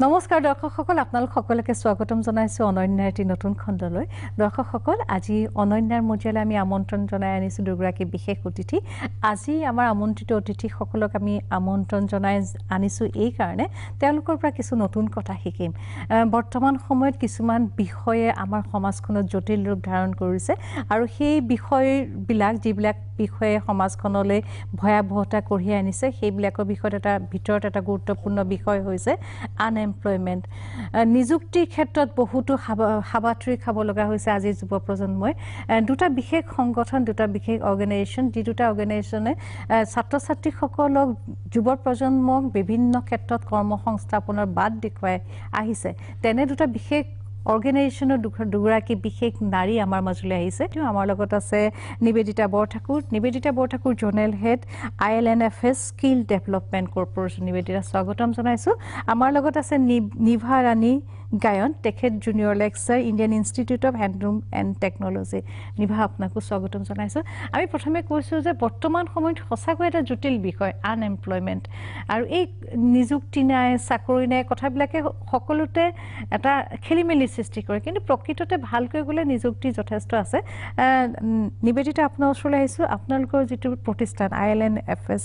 নমস্কাৰ দৰ্শকসকল আপোনালোক সকলোকে স্বাগতম জনাইছো অনন্যাৰ এটি নতুন খণ্ডলৈ দৰ্শকসকল আজি অনন্যাৰ মজিয়ালৈ আমি আমন্ত্ৰণ জনাই আনিছো দুগৰাকী বিশেষ অতিথি আজি আমাৰ আমন্ত্ৰিত অতিথিসকলক আমি আমন্ত্ৰণ জনাই আনিছো এই কাৰণে তেওঁলোকৰ পৰা কিছু নতুন কথা শিকিম বৰ্তমান সময়ত কিছুমান বিষয়ে আমাৰ সমাজখনত জটিল ৰূপ ধাৰণ কৰিছে আৰু সেই বিষয়বিলাক যিবিলাক বিষয়ে সমাজখনলৈ ভয়াবহতা কঢ়িয়াই আনিছে সেইবিলাকৰ বিষয়ত ভিতৰত এটা গুৰুত্বপূৰ্ণ বিষয় হৈছে আনএমপ্লয়মেন্ট নিযুক্তিৰ ক্ষেত্ৰত বহুতো হাবাথুৰি খাব লগা হৈছে আজি যুৱ প্ৰজন্মই দুটা বিশেষ সংগঠন দুটা বিশেষ অৰ্গেনাইজেশ্যন যি দুটা অৰ্গেনাইজেশ্যনে ছাত্ৰ ছাত্ৰীসকলক যুৱ প্ৰজন্মক বিভিন্ন ক্ষেত্ৰত কৰ্মসংস্থাপনৰ বাট দেখুৱাই আহিছে তেনে দুটা বিশেষ অৰ্গেনাইজেশ্যনৰ দুগৰাকী বিশেষ নাৰী আমাৰ মাজলৈ আহিছে আমাৰ লগত আছে Nibedita Borthakur zonal head ILNFS skill development corporation Nibedita স্বাগতম জনাইছো আমাৰ লগত আছে নিভা ৰাণী গায়ন তেখেত junior lecture Indian Institute of Handloom and Technology Niva আপোনাকো স্বাগতম জনাইছো আমি প্ৰথমে কৈছো যে বৰ্তমান সময়ত সঁচাকৈ এটা জটিল বিষয় আনএমপ্লয়মেন্ট আৰু এই নিযুক্তি নাই চাকৰি নাই কথাবিলাকে সকলোতে এটা খেলিমেলি সৃষ্টি কৰে কিন্তু প্ৰকৃততে ভালকৈ গ'লে নিযুক্তি যথেষ্ট আছে নিবেদিতা আপোনাৰ ওচৰলৈ আহিছো আপোনালোকৰ যিটো প্ৰতিষ্ঠান ILNFS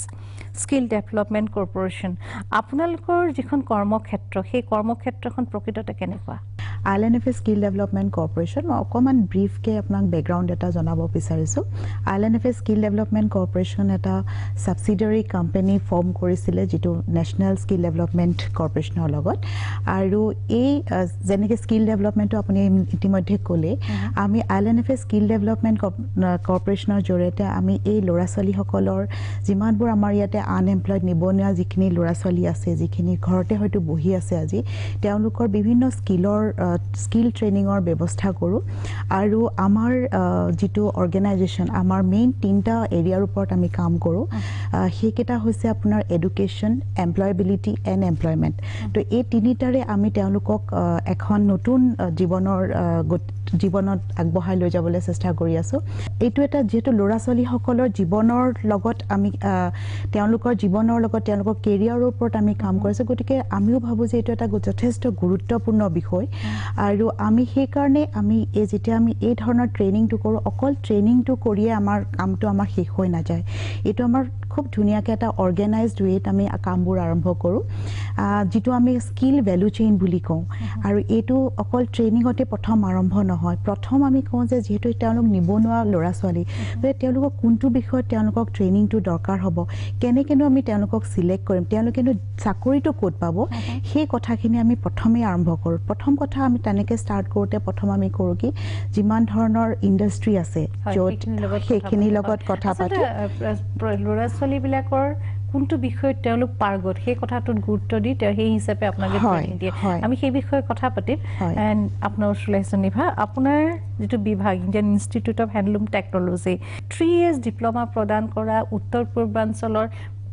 স্কিল ডেভেলপমেন্ট কৰ্পোৰেচন আপোনালোকৰ যিখন কৰ্মক্ষেত্ৰ সেই কৰ্মক্ষেত্ৰখন প্ৰকৃততে কেনেকুৱা ILNFS স্কিল ডেভেলপমেন্ট কৰ্পোৰেচন মই অকমান ব্ৰিফকে আপোনাক বেকগ্ৰাউণ্ড এটা জনাব বিচাৰিছো ILNFS স্কিল ডেভেলপমেন্ট কৰ্পোৰেচন এটা সাবসিডিয়াৰী কোম্পানী ফৰ্ম কৰিছিলে যেটো নেশনাল স্কিল ডেভেলপমেন্ট কৰ্পোৰেচনৰ লগত আৰু এই যেনেকৈ স্কিল ডেভেলপমেন্টটো আপুনি ইতিমধ্যে ক'লে আমি ILNFS স্কিল ডেভেলপমেন্ট কৰ্পোৰেচনৰ জৰিয়তে আমি এই ল'ৰা ছোৱালীসকলৰ যিমানবোৰ আমাৰ ইয়াতে আনএমপ্লয়ড নিবনুৱা যিখিনি ল'ৰা ছোৱালী আছে যিখিনি ঘৰতে হয়তো বহি আছে আজি তেওঁলোকৰ বিভিন্ন স্কিল ট্ৰেইনিঙৰ ব্যৱস্থা কৰোঁ আৰু আমাৰ যিটো অৰ্গেনাইজেশ্যন আমাৰ মেইন তিনিটা এৰিয়াৰ ওপৰত আমি কাম কৰোঁ সেইকেইটা হৈছে আপোনাৰ এডুকেশ্যন এমপ্লয়েবিলিটি এণ্ড এমপ্লয়মেণ্ট তো এই তিনিটাৰে আমি তেওঁলোকক এখন নতুন জীৱনত আগবঢ়াই লৈ যাবলৈ চেষ্টা কৰি আছোঁ এইটো এটা যিহেতু ল'ৰা ছোৱালীসকলৰ জীৱনৰ লগত আমি তেওঁলোকৰ জীৱনৰ লগত তেওঁলোকৰ কেৰিয়াৰৰ ওপৰত আমি কাম কৰিছোঁ গতিকে আমিও ভাবোঁ যে এইটো এটা যথেষ্ট গুৰুত্বপূৰ্ণ বিষয় আৰু আমি সেইকাৰণে আমি যেতিয়া আমি এই ধৰণৰ ট্ৰেইনিংটো কৰোঁ অকল ট্ৰেইনিংটো কৰিয়ে আমাৰ কামটো আমাৰ শেষ হৈ নাযায় এইটো আমাৰ খুব ধুনীয়াকৈ এটা অৰ্গেনাইজড ৱেত আমি কামবোৰ আৰম্ভ কৰোঁ যিটো আমি স্কিল ভেলু চেইন বুলি কওঁ আৰু এইটো অকল ট্ৰেইনিঙতে প্ৰথম আৰম্ভ নহয় প্ৰথম আমি কওঁ যে যিহেতু তেওঁলোক নিবনুৱা ল'ৰা ছোৱালী তেওঁলোকক কোনটো বিষয়ত তেওঁলোকক ট্ৰেইনিংটো দৰকাৰ হ'ব কেনেকৈনো আমি তেওঁলোকক চিলেক্ট কৰিম তেওঁলোকেনো চাকৰিটো ক'ত পাব সেই কথাখিনি আমি প্ৰথমেই আৰম্ভ কৰোঁ প্ৰথম কথা আমি তেনেকৈ ষ্টাৰ্ট কৰোঁতে প্ৰথম আমি কৰোঁ কি যিমান ধৰণৰ ইণ্ডাষ্ট্ৰি আছে য'ত সেইখিনিৰ লগত কথা পাতি ল'ৰা ছোৱালীবিলাকৰ কোনটো বিষয়ত তেওঁলোক পাৰ্গত সেই কথাটোত গুৰুত্ব দি সেই হিচাপে আপোনালোকে ট্ৰেইনিং দিয়ে আমি সেই বিষয়ে কথা পাতিম এণ্ড আপোনাৰ ওচৰলৈ আহিছোঁ নিভা আপোনাৰ যিটো বিভাগ Indian Institute of handloom technology 3 years diploma প্ৰদান কৰা উত্তৰ পূৰ্বাঞ্চলৰ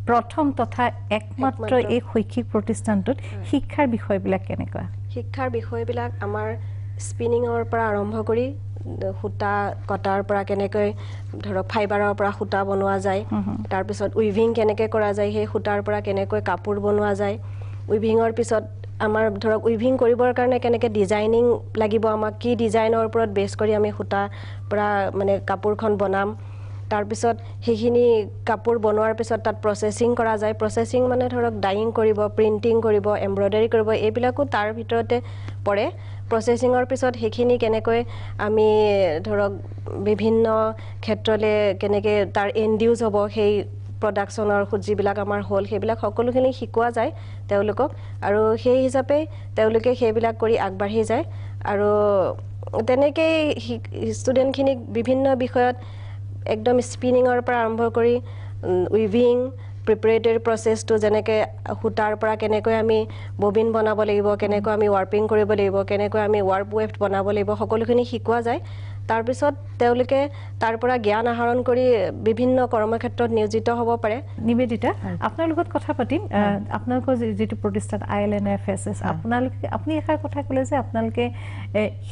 প্ৰথম তথা একমাত্ৰ এই শৈক্ষিক প্ৰতিষ্ঠানটোত শিক্ষাৰ বিষয়বিলাক কেনেকুৱা শিক্ষাৰ বিষয়বিলাক আমাৰ স্পিনিঙৰ পৰা আৰম্ভ কৰি সূতা কটাৰ পৰা কেনেকৈ ধৰক ফাইবাৰৰ পৰা সূতা বনোৱা যায় তাৰপিছত উইভিং কেনেকৈ কৰা যায় সেই সূতাৰ পৰা কেনেকৈ কাপোৰ বনোৱা যায় উইভিঙৰ পিছত আমাৰ ধৰক উইভিং কৰিবৰ কাৰণে কেনেকৈ ডিজাইনিং লাগিব আমাক কি ডিজাইনৰ ওপৰত বেছ কৰি আমি সূতা পৰা মানে কাপোৰখন বনাম তাৰপিছত সেইখিনি কাপোৰ বনোৱাৰ পিছত তাত প্ৰচেছিং কৰা যায় প্ৰচেছিং মানে ধৰক ডাইং কৰিব প্ৰিণ্টিং কৰিব এমব্ৰইডাৰী কৰিব এইবিলাকো তাৰ ভিতৰতে পৰে প্ৰচেছিঙৰ পিছত সেইখিনি কেনেকৈ আমি ধৰক বিভিন্ন ক্ষেত্ৰলৈ কেনেকৈ তাৰ এণ্ড ইউজ হ'ব সেই প্ৰডাকশ্যনৰ যিবিলাক আমাৰ হ'ল সেইবিলাক সকলোখিনি শিকোৱা যায় তেওঁলোকক আৰু সেই হিচাপে তেওঁলোকে সেইবিলাক কৰি আগবাঢ়ি যায় আৰু তেনেকৈ ষ্টুডেণ্টখিনিক বিভিন্ন বিষয়ত একদম স্পিনিঙৰ পৰা আৰম্ভ কৰি উইভিং প্ৰিপেৰেটৰী প্ৰচেছটো যেনেকৈ সূতাৰ পৰা কেনেকৈ আমি ববিন বনাব লাগিব কেনেকৈ আমি ৱাৰ্পিং কৰিব লাগিব কেনেকৈ আমি ৱাৰ্প ৱেফ্ট বনাব লাগিব সকলোখিনি শিকোৱা যায় তাৰপিছত তেওঁলোকে তাৰ পৰা জ্ঞান আহৰণ কৰি বিভিন্ন কৰ্মক্ষেত্ৰত নিয়োজিত হ'ব পাৰে নিবেদিতা আপোনাৰ লগত কথা পাতিম আপোনালোকৰ যেটো প্ৰতিষ্ঠান ILNFSS আপুনি এষাৰ কথা ক'লে যে আপোনালোকে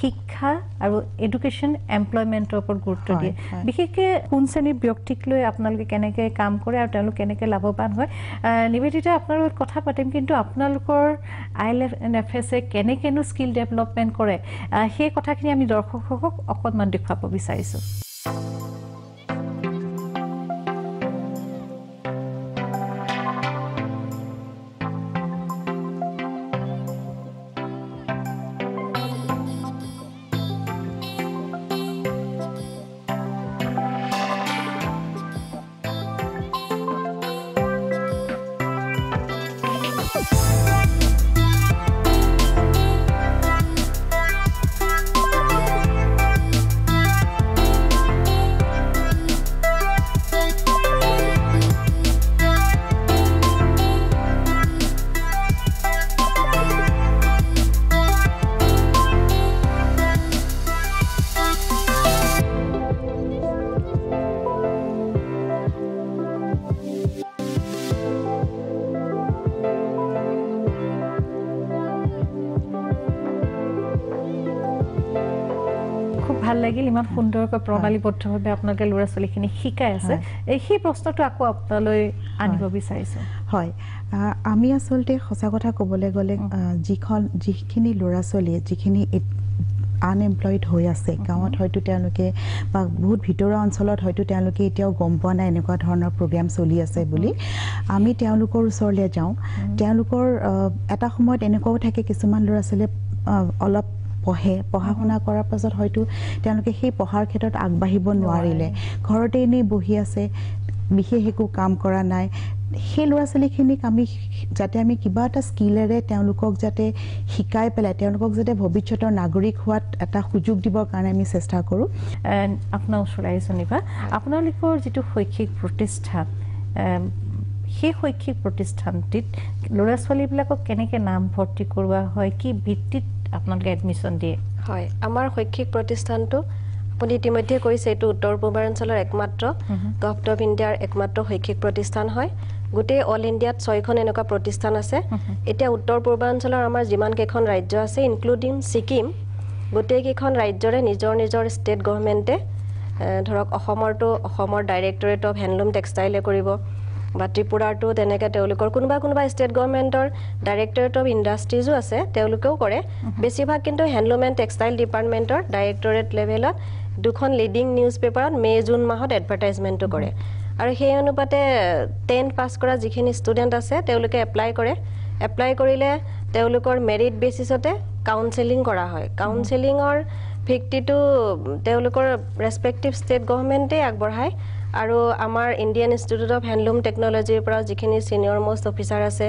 শিক্ষা আৰু এডুকেশ্যন এমপ্লয়মেণ্টৰ ওপৰত গুৰুত্ব দিয়ে বিশেষকৈ কোন শ্ৰেণীৰ ব্যক্তিক লৈ আপোনালোকে কেনেকৈ কাম কৰে আৰু তেওঁলোক কেনেকৈ লাভৱান হয় নিবেদিতা আপোনাৰ লগত কথা পাতিম কিন্তু আপোনালোকৰ ILNFSS কেনেকৈনো স্কিল ডেভেলপমেণ্ট কৰে সেই কথাখিনি আমি দৰ্শকসকলক অকণমান দেখুৱাব বিচাৰিছোঁ ভাল লাগিল ইমান সুন্দৰকৈ প্ৰণালীবদ্ধভাৱে আপোনালোকে ল'ৰা ছোৱালীখিনি শিকাই আছে সেই প্ৰশ্নটো আকৌ আপোনালৈ আনিব বিচাৰিছোঁ হয় আমি আচলতে সঁচা কথা ক'বলৈ গ'লে যিখিনি ল'ৰা ছোৱালীয়ে যিখিনি আনএমপ্লয়েড হৈ আছে গাঁৱত হয়তো তেওঁলোকে বা বহুত ভিতৰুৱা অঞ্চলত হয়তো তেওঁলোকে এতিয়াও গম পোৱা নাই এনেকুৱা ধৰণৰ প্ৰগ্ৰাম চলি আছে বুলি আমি তেওঁলোকৰ ওচৰলৈ যাওঁ তেওঁলোকৰ এটা সময়ত এনেকুৱাও থাকে কিছুমান ল'ৰা ছোৱালীয়ে অলপ পঢ়া শুনা কৰাৰ পাছত হয়তো তেওঁলোকে সেই পঢ়াৰ ক্ষেত্ৰত আগবাঢ়িব নোৱাৰিলে ঘৰতে এনেই বহি আছে বিশেষ একো কাম কৰা নাই সেই ল'ৰা ছোৱালীখিনিক যাতে আমি কিবা এটা স্কিলেৰে তেওঁলোকক যাতে শিকাই পেলাই তেওঁলোকক যাতে ভৱিষ্যতৰ নাগৰিক হোৱাত এটা সুযোগ দিবৰ কাৰণে আমি চেষ্টা কৰোঁ আপোনাৰ ওচৰলৈ আহিছোঁ আপোনালোকৰ যিটো শৈক্ষিক প্ৰতিষ্ঠান সেই শৈক্ষিক প্ৰতিষ্ঠানটিত ল'ৰা ছোৱালীবিলাকক কেনেকৈ নামভৰ্তি কৰোৱা হয় কি ভিত্তিত আপোনালোকে এডমিশ্যন দিয়ে হয় আমাৰ শৈক্ষিক প্ৰতিষ্ঠানটো আপুনি ইতিমধ্যে কৈছে এইটো উত্তৰ পূৰ্বাঞ্চলৰ একমাত্ৰ গভৰ্ণমেণ্ট অফ ইণ্ডিয়াৰ একমাত্ৰ শৈক্ষিক প্ৰতিষ্ঠান হয় গোটেই অল ইণ্ডিয়াত 6খন এনেকুৱা প্ৰতিষ্ঠান আছে এতিয়া উত্তৰ পূৰ্বাঞ্চলৰ আমাৰ যিমান কেইখন ৰাজ্য আছে ইনক্লুডিং ছিকিম গোটেইকেইখন ৰাজ্যৰে নিজৰ নিজৰ ষ্টেট গভৰ্ণমেণ্টে ধৰক অসমৰ ডাইৰেক্টৰেট অফ হেণ্ডলুম টেক্সটাইলে কৰিব বা ত্ৰিপুৰাৰটো তেনেকৈ তেওঁলোকৰ কোনোবা ষ্টেট গভৰ্ণমেণ্টৰ ডাইৰেক্টৰেট অফ ইণ্ডাষ্ট্ৰিজো আছে তেওঁলোকেও কৰে বেছিভাগ কিন্তু হেণ্ডলুম এণ্ড টেক্সটাইল ডিপাৰ্টমেণ্টৰ ডাইৰেক্টৰেট লেভেলত দুখন লিডিং নিউজ পেপাৰত জুন মাহত এডভাৰটাইজমেণ্টটো কৰে আৰু সেই অনুপাতে 10th পাছ কৰা যিখিনি ষ্টুডেণ্ট আছে তেওঁলোকে এপ্লাই কৰিলে তেওঁলোকৰ মেৰিট বেচিছতে কাউন্সেলিং কৰা হয় কাউন্সেলিঙৰ ভিত্তিটো তেওঁলোকৰ ৰেছপেক্টিভ ষ্টেট গভৰ্ণমেণ্টে আগবঢ়ায় আৰু আমাৰ ইণ্ডিয়ান ইনষ্টিটিউট অফ হেণ্ডলুম টেকন'লজিৰ পৰা যিখিনি ছিনিয়ৰ মোষ্ট অফিচাৰ আছে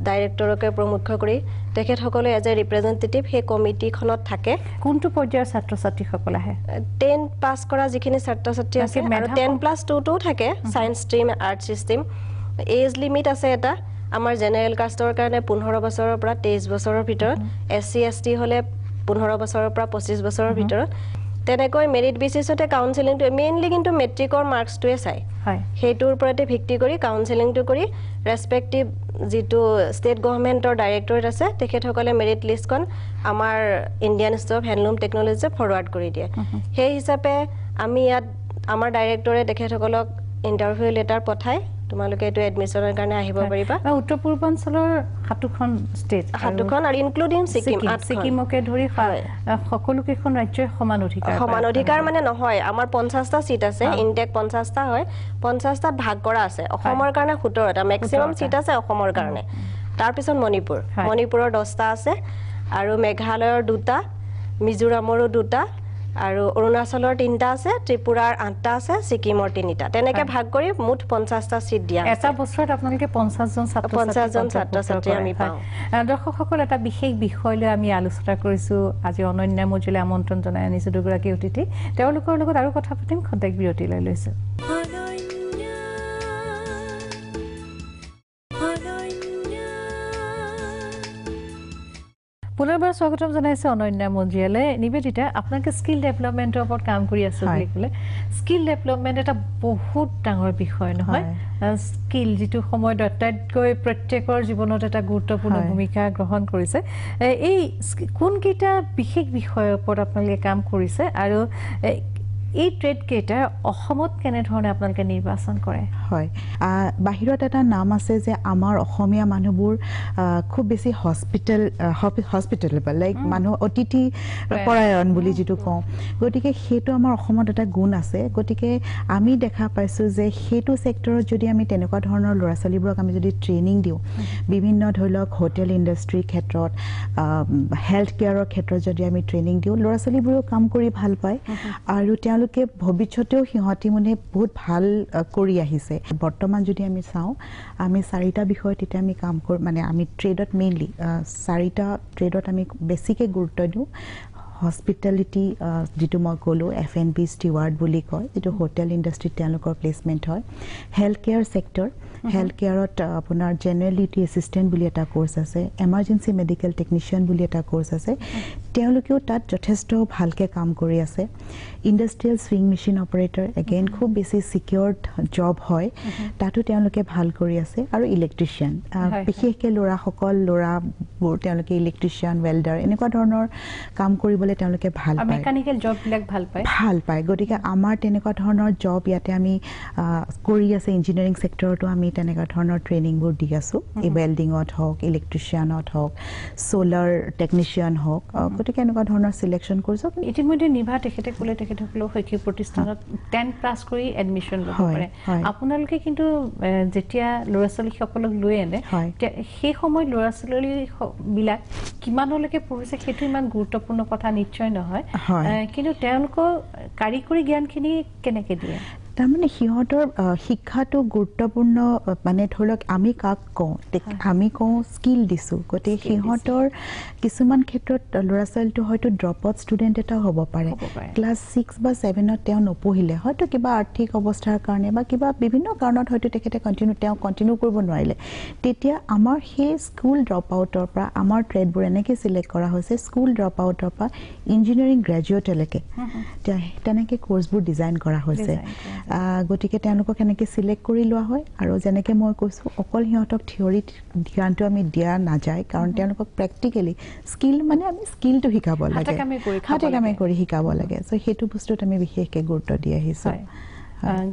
ডাইৰেক্টৰকে প্ৰমুখ্য কৰি তেখেতসকলে এজ এ ৰিপ্ৰেজেণ্টেটিভ সেই কমিটিখনত থাকে কোনটো পৰ্যায়ৰ ছাত্ৰ ছাত্ৰীসকল আহে 10th পাছ কৰা যিখিনি ছাত্ৰ ছাত্ৰী আছে আৰু 10+2টো থাকে science stream arts stream age limit আছে এটা আমাৰ জেনেৰেল কাষ্টৰ কাৰণে 15 বছৰৰ পৰা 23 বছৰৰ ভিতৰত SC ST হ'লে 15 বছৰৰ পৰা 25 বছৰৰ ভিতৰত তেনেকৈ মেৰিট বেচিছতে কাউন্সেলিংটো মেইনলি কিন্তু মেট্ৰিকৰ মাৰ্কছটোৱে চাই সেইটোৰ ওপৰতে ভিত্তি কৰি কাউন্সেলিংটো কৰি ৰেছপেক্টিভ যিটো ষ্টেট গভৰ্ণমেণ্টৰ ডাইৰেক্টৰেট আছে তেখেতসকলে মেৰিট লিষ্টখন আমাৰ ইণ্ডিয়ান ইনষ্টিটিউট অফ হেণ্ডলুম টেকন'লজিয়ে ফৰৱাৰ্ড কৰি দিয়ে সেই হিচাপে আমি ইয়াত আমাৰ ডাইৰেক্টৰে তেখেতসকলক ইণ্টাৰভিউ লেটাৰ পঠাই তোমালোকে এইটো এডমিশ্যনৰ কাৰণে আহিব পাৰিবা উত্তৰ পূৰ্বাঞ্চলৰ 7খন ষ্টেট 7খন আৰু ইনক্লুডিং ছিকিমকে ধৰি সকলোকেইখন ৰাজ্যৰ সমান অধিকাৰ মানে নহয় আমাৰ 50টা চিট আছে ইনটেক 50টা হয় 50টাত ভাগ কৰা আছে অসমৰ কাৰণে 17টা মেক্সিমাম চিট আছে অসমৰ কাৰণে তাৰপিছত মণিপুৰৰ 10টা আছে আৰু মেঘালয়ৰ 2টা মিজোৰামৰো 2টা আৰু অৰুণাচলৰ 3টা আছে ত্ৰিপুৰাৰ 8টা আছে ছিকিমৰ 3টা তেনেকৈ ভাগ কৰি মুঠ 50টা চিট দিয়া আছে এটা বছৰত আপোনালোকে 50জন ছাত্ৰ ছাত্ৰী আমি পাওঁ দৰ্শকসকল এটা বিশেষ বিষয় লৈ আমি আলোচনা কৰিছোঁ আজি অনন্য মজুলে আমন্ত্ৰণ জনাই আনিছোঁ দুগৰাকী অতিথি তেওঁলোকৰ লগত আৰু কথা পাতিম খন্তেক বিৰতি লৈ লৈছোঁ পুনৰবাৰ স্বাগতম জনাইছে অনন্যা মঞ্জিয়ালে। নিবেদিতা, আপোনালোকে স্কিল ডেভেলপমেণ্টৰ ওপৰত কাম কৰি আছে বুলি ক'লে। স্কিল ডেভেলপমেণ্ট এটা বহুত ডাঙৰ বিষয় নহয়? স্কিল যিটো সময়ত আটাইতকৈ প্ৰত্যেকৰ জীৱনত এটা গুৰুত্বপূৰ্ণ ভূমিকা গ্ৰহণ কৰিছে। এই কোনকেইটা বিশেষ বিষয়ৰ ওপৰত আপোনালোকে কাম কৰিছে আৰু এই ট্ৰেডকেইটা অসমত কেনেধৰণে আপোনালোকে নিৰ্বাচন কৰে? হয়, বাহিৰত এটা নাম আছে যে আমাৰ অসমীয়া মানুহবোৰ খুব বেছি হস্পিটেলেবল, লাইক মানুহ অতিথি পৰায়ণ বুলি যিটো কওঁ। গতিকে সেইটো আমাৰ অসমত এটা গুণ আছে। গতিকে আমি দেখা পাইছোঁ যে সেইটো ছেক্টৰত যদি আমি তেনেকুৱা ধৰণৰ ল'ৰা ছোৱালীবোৰক আমি যদি ট্ৰেইনিং দিওঁ, বিভিন্ন ধৰি লওক হোটেল ইণ্ডাষ্ট্ৰীৰ ক্ষেত্ৰত, হেল্থ কেয়াৰৰ ক্ষেত্ৰত যদি আমি ট্ৰেইনিং দিওঁ, ল'ৰা ছোৱালীবোৰেও কাম কৰি ভাল পায় আৰু তেওঁলোকে ভৱিষ্যতেও সিহঁতি মানে বহুত ভাল কৰি আহিছে। বৰ্তমান যদি আমি চাওঁ, আমি 4টা বিষয়ত এতিয়া আমি কাম কৰোঁ, মানে আমি ট্ৰেডত মেইনলি 4টা ট্ৰেডত আমি বেছিকৈ গুৰুত্ব দিওঁ। হস্পিটেলিটি, যিটো মই ক'লোঁ, F&B ষ্টিৱাৰ্ড বুলি কয়, যিটো হোটেল ইণ্ডাষ্ট্ৰীত তেওঁলোকৰ প্লেচমেণ্ট হয়। হেল্থ কেয়াৰ ছেক্টৰ, হেল্থ কেয়াৰত আপোনাৰ জেনেৰেল ডিউটি এছিষ্টেণ্ট বুলি এটা ক'ৰ্চ আছে, এমাৰ্জেঞ্চি মেডিকেল টেকনিচিয়ান বুলি এটা ক'ৰ্চ আছে। তেওঁলোকেও তাত যথেষ্ট ভালকৈ কাম কৰি আছে। Industrial swing machine operator, again খুব বেছি ছিকিউৰ্ড জব হয়, তাতো তেওঁলোকে ভাল কৰি আছে। আৰু ইলেক্ট্ৰিচিয়ান, বিশেষকৈ ল'ৰাবোৰ তেওঁলোকে ইলেক্ট্ৰিচিয়ান, ৱেল্ডাৰ এনেকুৱা ধৰণৰ কাম কৰিবলৈ তেওঁলোকে ভাল পায়, মেকানিকেল জববিলাক ভাল পায়। গতিকে আমাৰ তেনেকুৱা ধৰণৰ জব ইয়াতে আমি কৰি আছে। ইঞ্জিনিয়াৰিং ছেক্টৰতো আমি তেনেকুৱা ধৰণৰ ট্ৰেইনিংবোৰ দি আছোঁ, এই ৱেল্ডিঙত হওক, ইলেক্ট্ৰিচিয়ানত হওক, ছ'লাৰ টেকনিচিয়ান হওক। গতিকে এনেকুৱা ধৰণৰ চিলেকশ্যন কৰিছোঁ। ইতিমধ্যে নিভা তেখেতে ক'লে তেখেতসকলেও শৈক্ষিক প্ৰতিষ্ঠানত 10 পাছ কৰি এডমিশ্যন ল'ব পাৰে। আপোনালোকে কিন্তু যেতিয়া ল'ৰা ছোৱালীসকলক লৈ আনে, সেই সময়ত ল'ৰা ছোৱালীবিলাক কিমানলৈকে পঢ়িছে সেইটো ইমান গুৰুত্বপূৰ্ণ কথা নিশ্চয় নহয়, কিন্তু তেওঁলোকৰ কাৰিকৰী জ্ঞানখিনি কেনেকৈ দিয়ে? তাৰমানে সিহঁতৰ শিক্ষাটো গুৰুত্বপূৰ্ণ। মানে ধৰি লওক আমি কাক কওঁ, আমি কওঁ স্কিল দিছোঁ। গতিকে সিহঁতৰ কিছুমান ক্ষেত্ৰত ল'ৰা ছোৱালীটো হয়তো ড্ৰপ আউট ষ্টুডেণ্ট এটাও হ'ব পাৰে। ক্লাছ 6 বা 7ত তেওঁ নপঢ়িলে, হয়তো কিবা আৰ্থিক অৱস্থাৰ কাৰণে বা কিবা বিভিন্ন কাৰণত হয়তো তেখেতে কণ্টিনিউ কৰিব নোৱাৰিলে। তেতিয়া আমাৰ সেই স্কুল ড্ৰপ আউটৰ পৰা আমাৰ ট্ৰেডবোৰ এনেকৈ চিলেক্ট কৰা হৈছে, স্কুল ড্ৰপ আউটৰ পৰা ইঞ্জিনিয়াৰিং গ্ৰেজুৱেটলৈকে তেনেকৈ ক'ৰ্চবোৰ ডিজাইন কৰা হৈছে। গতিকে তেওঁলোকক এনেকৈ চিলেক্ট কৰি লোৱা হয়। আৰু যেনেকৈ মই কৈছোঁ, অকল সিহঁতক থিয়ৰীত ধ্যানটো আমি দিয়া নাযায়, কাৰণ তেওঁলোকক প্ৰেক্টিকেলি স্কিল, মানে আমি স্কিলটো শিকাব লাগে, হাতে কামে কৰি শিকাব লাগে। চ' সেইটো বস্তুত আমি বিশেষকৈ গুৰুত্ব দি আহিছোঁ।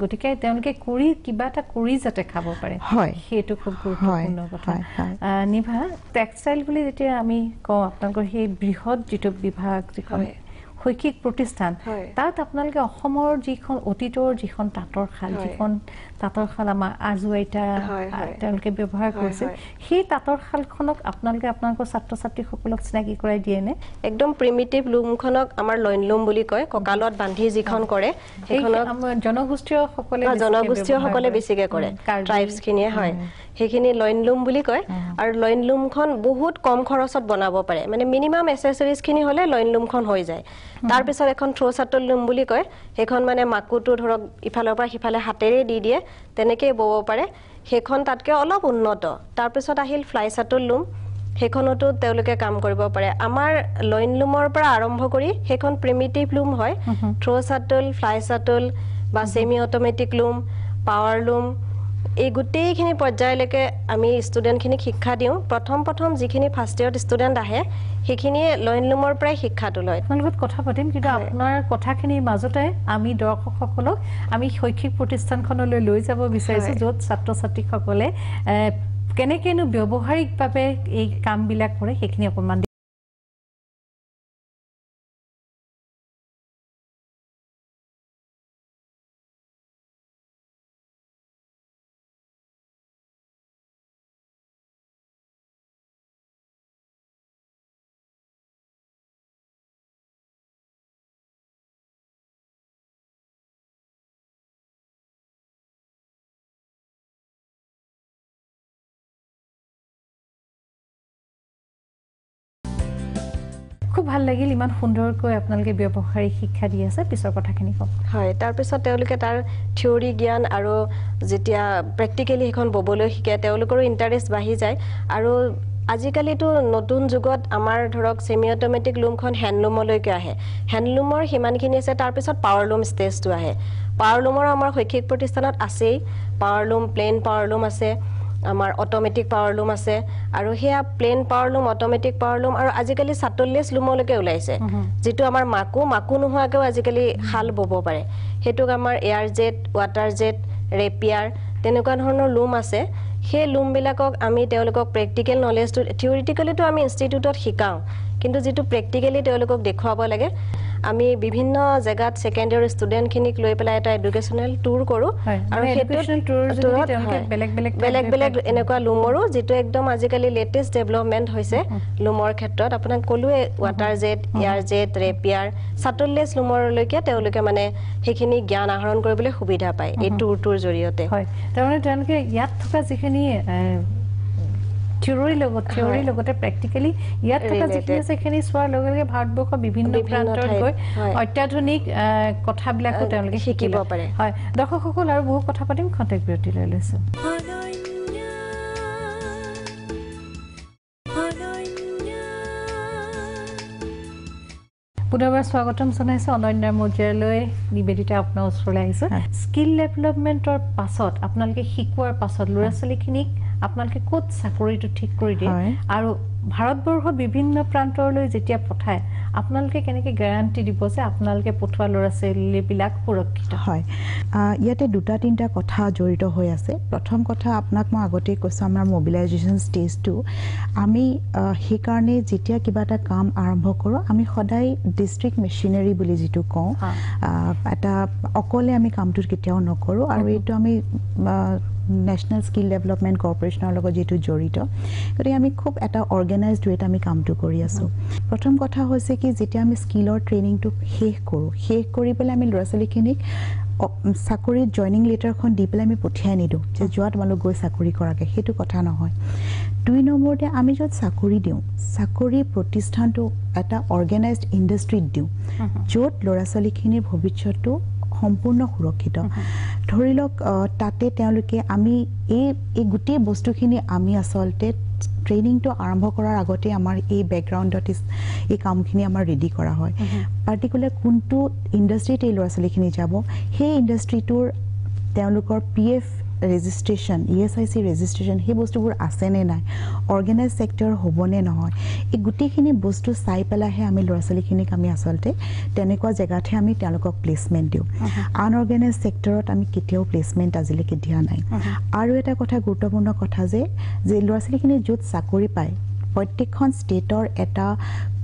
গতিকে তেওঁলোকে কৰি কিবা এটা কৰি যাতে খাব পাৰে, সেইটো খুব গুৰুত্বপূৰ্ণ কথা। নিভা, টেক্সটাইল বুলি যেতিয়া আমি কওঁ, আপোনালোকৰ সেই বৃহৎ যিটো বিভাগ, যিখন শৈক্ষিক প্ৰতিষ্ঠান, তাত আপোনালোকে অসমৰ যিখন অতীতৰ যিখন তাঁতৰ শাল আমাৰ আজু আইতা তেওঁলোকে ব্যৱহাৰ কৰিছিল, সেই তাঁতৰ শালখনক আপোনালোকে আপোনালোকৰ ছাত্ৰ ছাত্ৰীসকলক চিনাকি কৰাই দিয়েনে? একদম প্ৰিমিটিভ লুমখনক আমাৰ লইন লুম বুলি কয়, কঁকালত বান্ধি যিখন কৰে, সেইখনক জনগোষ্ঠীয়সকলে বেছিকৈ কৰে, ট্ৰাইবছখিনিয়ে। হয়, সেইখিনি লইন লুম বুলি কয়। আৰু লইন লুমখন বহুত কম খৰচত বনাব পাৰে, মানে মিনিমাম এচেছৰিজখিনি হ'লে লইন লুমখন হৈ যায়। তাৰপিছত এখন থ্ৰ' চাটল লুম বুলি কয়, সেইখন মানে মাকুটো ধৰক ইফালৰ পৰা সিফালে হাতেৰে দি দিয়ে, তেনেকেই ব'ব পাৰে। সেইখন তাতকৈ অলপ উন্নত। তাৰপিছত আহিল ফ্লাই চাটল লুম, সেইখনতো তেওঁলোকে কাম কৰিব পাৰে। আমাৰ লইন লুমৰ পৰা আৰম্ভ কৰি সেইখন প্ৰিমিটিভ লুম হয়, থ্ৰ' চাটল, ফ্লাই চাটল বা ছেমি অট'মেটিক লুম, পাৱাৰ লুম, এই গোটেইখিনি পৰ্যায়লৈকে আমি ষ্টুডেণ্টখিনিক শিক্ষা দিওঁ। প্ৰথম যিখিনি ফাৰ্ষ্ট ইয়েৰত ষ্টুডেণ্ট আহে, সেইখিনিয়ে লইন লুমৰ পৰাই শিক্ষাটো লয়। আপোনাৰ লগত কথা পাতিম, কিন্তু আপোনাৰ কথাখিনিৰ মাজতে আমি দৰ্শকসকলক আমি শৈক্ষিক প্ৰতিষ্ঠানখনলৈ লৈ যাব বিচাৰিছোঁ, য'ত ছাত্ৰ ছাত্ৰীসকলে কেনেকৈনো ব্যৱহাৰিকভাৱে এই কামবিলাক কৰে, সেইখিনি অকণমান খুব ভাল লাগিল। ইমান সুন্দৰকৈ আপোনালোকে ব্যৱহাৰিক শিক্ষা দি আছে। পিছৰ কথাখিনি কওক। হয়, তাৰপিছত তেওঁলোকে তাৰ থিয়ৰী জ্ঞান আৰু যেতিয়া প্ৰেক্টিকেলি সেইখন ব'বলৈ শিকে, তেওঁলোকৰো ইণ্টাৰেষ্ট বাঢ়ি যায়। আৰু আজিকালিতো নতুন যুগত আমাৰ ধৰক সেমি অটোমেটিক লুমখন হ্যান্ডলুমলৈকে আহে হ্যান্ডলুমৰ সিমানখিনি আছে তাৰ পিছত পাৱাৰ লুম ষ্টেজটো আহে পাৱাৰ লুমৰ আমাৰ শৈক্ষিক প্ৰতিষ্ঠানত আছেই পাৱাৰ লুম প্লেন পাৱাৰ লুম আছে আমাৰ অটোমেটিক পাৱাৰ লুম আছে আৰু হেয়া প্লেন পাৱাৰ লুম অটোমেটিক পাৱাৰ লুম আৰু আজিকালি সাটললেস লুমলৈকে ওলাইছে যেটো আমাৰ মাকু নোহোৱাকেও আজিকালি হাল বব পাৰে হেতুক আমাৰ এয়াৰ জেট ওয়াটাৰ জেট ৰেপিয়াৰ তেনেকুৱা ধৰণৰ লুম আছে সেই লুম বিলাকক আমি তেওঁলোকক প্ৰেক্টিকেল নলেজটো থিওৰিটিক্যালি তো আমি ইনষ্টিটিউটত শিকাও কিন্তু যেটো প্ৰেক্টিক্যালি তেওঁলোকক দেখুৱাব লাগে আমি বিভিন্ন জায়গাত সেকেন্ড ইয়াৰ ষ্টুডেন্ট খিনিক লৈ পেলাই এটা এডুকেশনাল টুৰ কৰো আৰু এডুকেশনাল টুৰ যদি তেওঁলোকে বেলেগ এনেকুৱা লুমৰো যেটো একদম আজিকালি লেটেস্ট ডেভেলপমেন্ট হৈছে লুমৰ ক্ষেত্ৰত আপোনাক কলুৱে ওয়াটাৰ জেট এয়াৰ জেট ৰেপিয়াৰ সাটললেস লুমৰলৈকে তেওঁলোকে মানে হেখিনি জ্ঞান আহৰণ কৰিবলৈ সুবিধা পায় এই টুৰ জৰিয়তে হয় তাৰমানে তেওঁলোকে ইয়াত থকা যিখিনি থিওৰি লগতে প্ৰেক্টিক্যালি ইয়াত থকা যিখিনি আছে সেইখিনি চোৱাৰ লগে লগে ভাৰতবৰ্ষৰ বিভিন্ন প্ৰান্তত গৈ অত্যাধুনিক কথাবিলাকো তেওঁলোকে শিকিব পাৰে হয় দৰ্শকসকল আৰু বহু কথা পাতিম কণ্টেক্ট বিৰতি লৈ লৈছো পুনৰবাৰ স্বাগতম জনাইছো অনন্যাৰ মৰ্যালৈ নিবেদিতা আপোনাৰ ওচৰলৈ আহিছো স্কিল ডেভেলপমেন্টৰ পাছত আপোনালোকে শিকোৱাৰ পাছত ল'ৰা ছোৱালীখিনিক আপোনালোকে ক'ত চাকৰিটো ঠিক কৰি দিয়ে আৰু ভাৰতবৰ্ষৰ বিভিন্ন প্ৰান্তৰলৈ যেতিয়া পঠায় আপোনালোকে কেনেকৈ গ্যাৰান্টি দিব যে আপোনালোকে পঠোৱা ল'ৰা ছোৱালীবিলাক সুৰক্ষিত হয় ইয়াতে দুটা তিনটা কথা জড়িত হৈ আছে প্ৰথম কথা আপোনাক মই আগতে কৈছো আমাৰ মোবিলাইজেশ্যন ষ্টেজটো আমি সেই কাৰণে যেতিয়া কিবা এটা কাম আৰম্ভ কৰোঁ আমি সদায় ডিস্ট্ৰিক্ট মেচিনাৰী বুলি যেটো কওঁ এটা অকলে আমি কামটো কেতিয়াও নকৰোঁ আৰু এইটো আমি ন্যাশনাল স্কিল ডেভেলপমেন্ট কৰ্পোৰেচনৰ লগত যেটো জড়িত গতিকে আমি খুব এটা অৰ্গেনাইজড ৱেত আমি কামটো কৰি আছো প্ৰথম কথা হৈছে কি যেতিয়া আমি স্কিলৰ ট্ৰেইনিংটো শেষ কৰি পেলাই আমি ল'ৰা ছোৱালীখিনিক চাকৰিত জয়নিং লেটাৰখন দি পেলাই আমি পঠিয়াই নিদিওঁ যে যোৱা তোমালোক গৈ চাকৰি কৰাকে সেইটো কথা নহয় 2 নম্বৰতে আমি য'ত চাকৰি দিওঁ চাকৰি প্ৰতিষ্ঠানটো এটা অৰ্গেনাইজড ইণ্ডাষ্ট্ৰীত দিওঁ য'ত ল'ৰা ছোৱালীখিনিৰ ভৱিষ্যতটো সম্পূৰ্ণ সুৰক্ষিত ধৰি লওক তাতে তেওঁলোকে আমি এই গোটেই বস্তুখিনি আমি আচলতে ট্ৰেইনিংটো আৰম্ভ কৰাৰ আগতে আমাৰ এই বেকগ্ৰাউণ্ডত এই কামখিনি আমাৰ ৰেডি কৰা হয় পাৰ্টিকুলাৰ কোনটো ইণ্ডাষ্ট্ৰীত এই ল'ৰা ছোৱালীখিনি যাব সেই ইণ্ডাষ্ট্ৰীটোৰ তেওঁলোকৰ PF ৰেজিষ্ট্ৰেশ্যন ESIC ৰেজিষ্ট্ৰেশ্যন সেই বস্তুবোৰ আছে নে নাই অৰ্গেনাইজ সেক্টৰ হ'বনে নহয় এই গোটেইখিনি বস্তু চাই পেলাইহে আমি ল'ৰা ছোৱালীখিনিক আমি আচলতে তেনেকুৱা জেগাতহে আমি তেওঁলোকক প্লেচমেণ্ট দিওঁ আনঅৰ্গেনাইজ সেক্টৰত আমি কেতিয়াও প্লেচমেণ্ট আজিলৈকে দিয়া নাই আৰু এটা কথা গুৰুত্বপূৰ্ণ কথা যে ল'ৰা ছোৱালীখিনি য'ত চাকৰি পায় প্ৰত্যেকখন ষ্টেটৰ এটা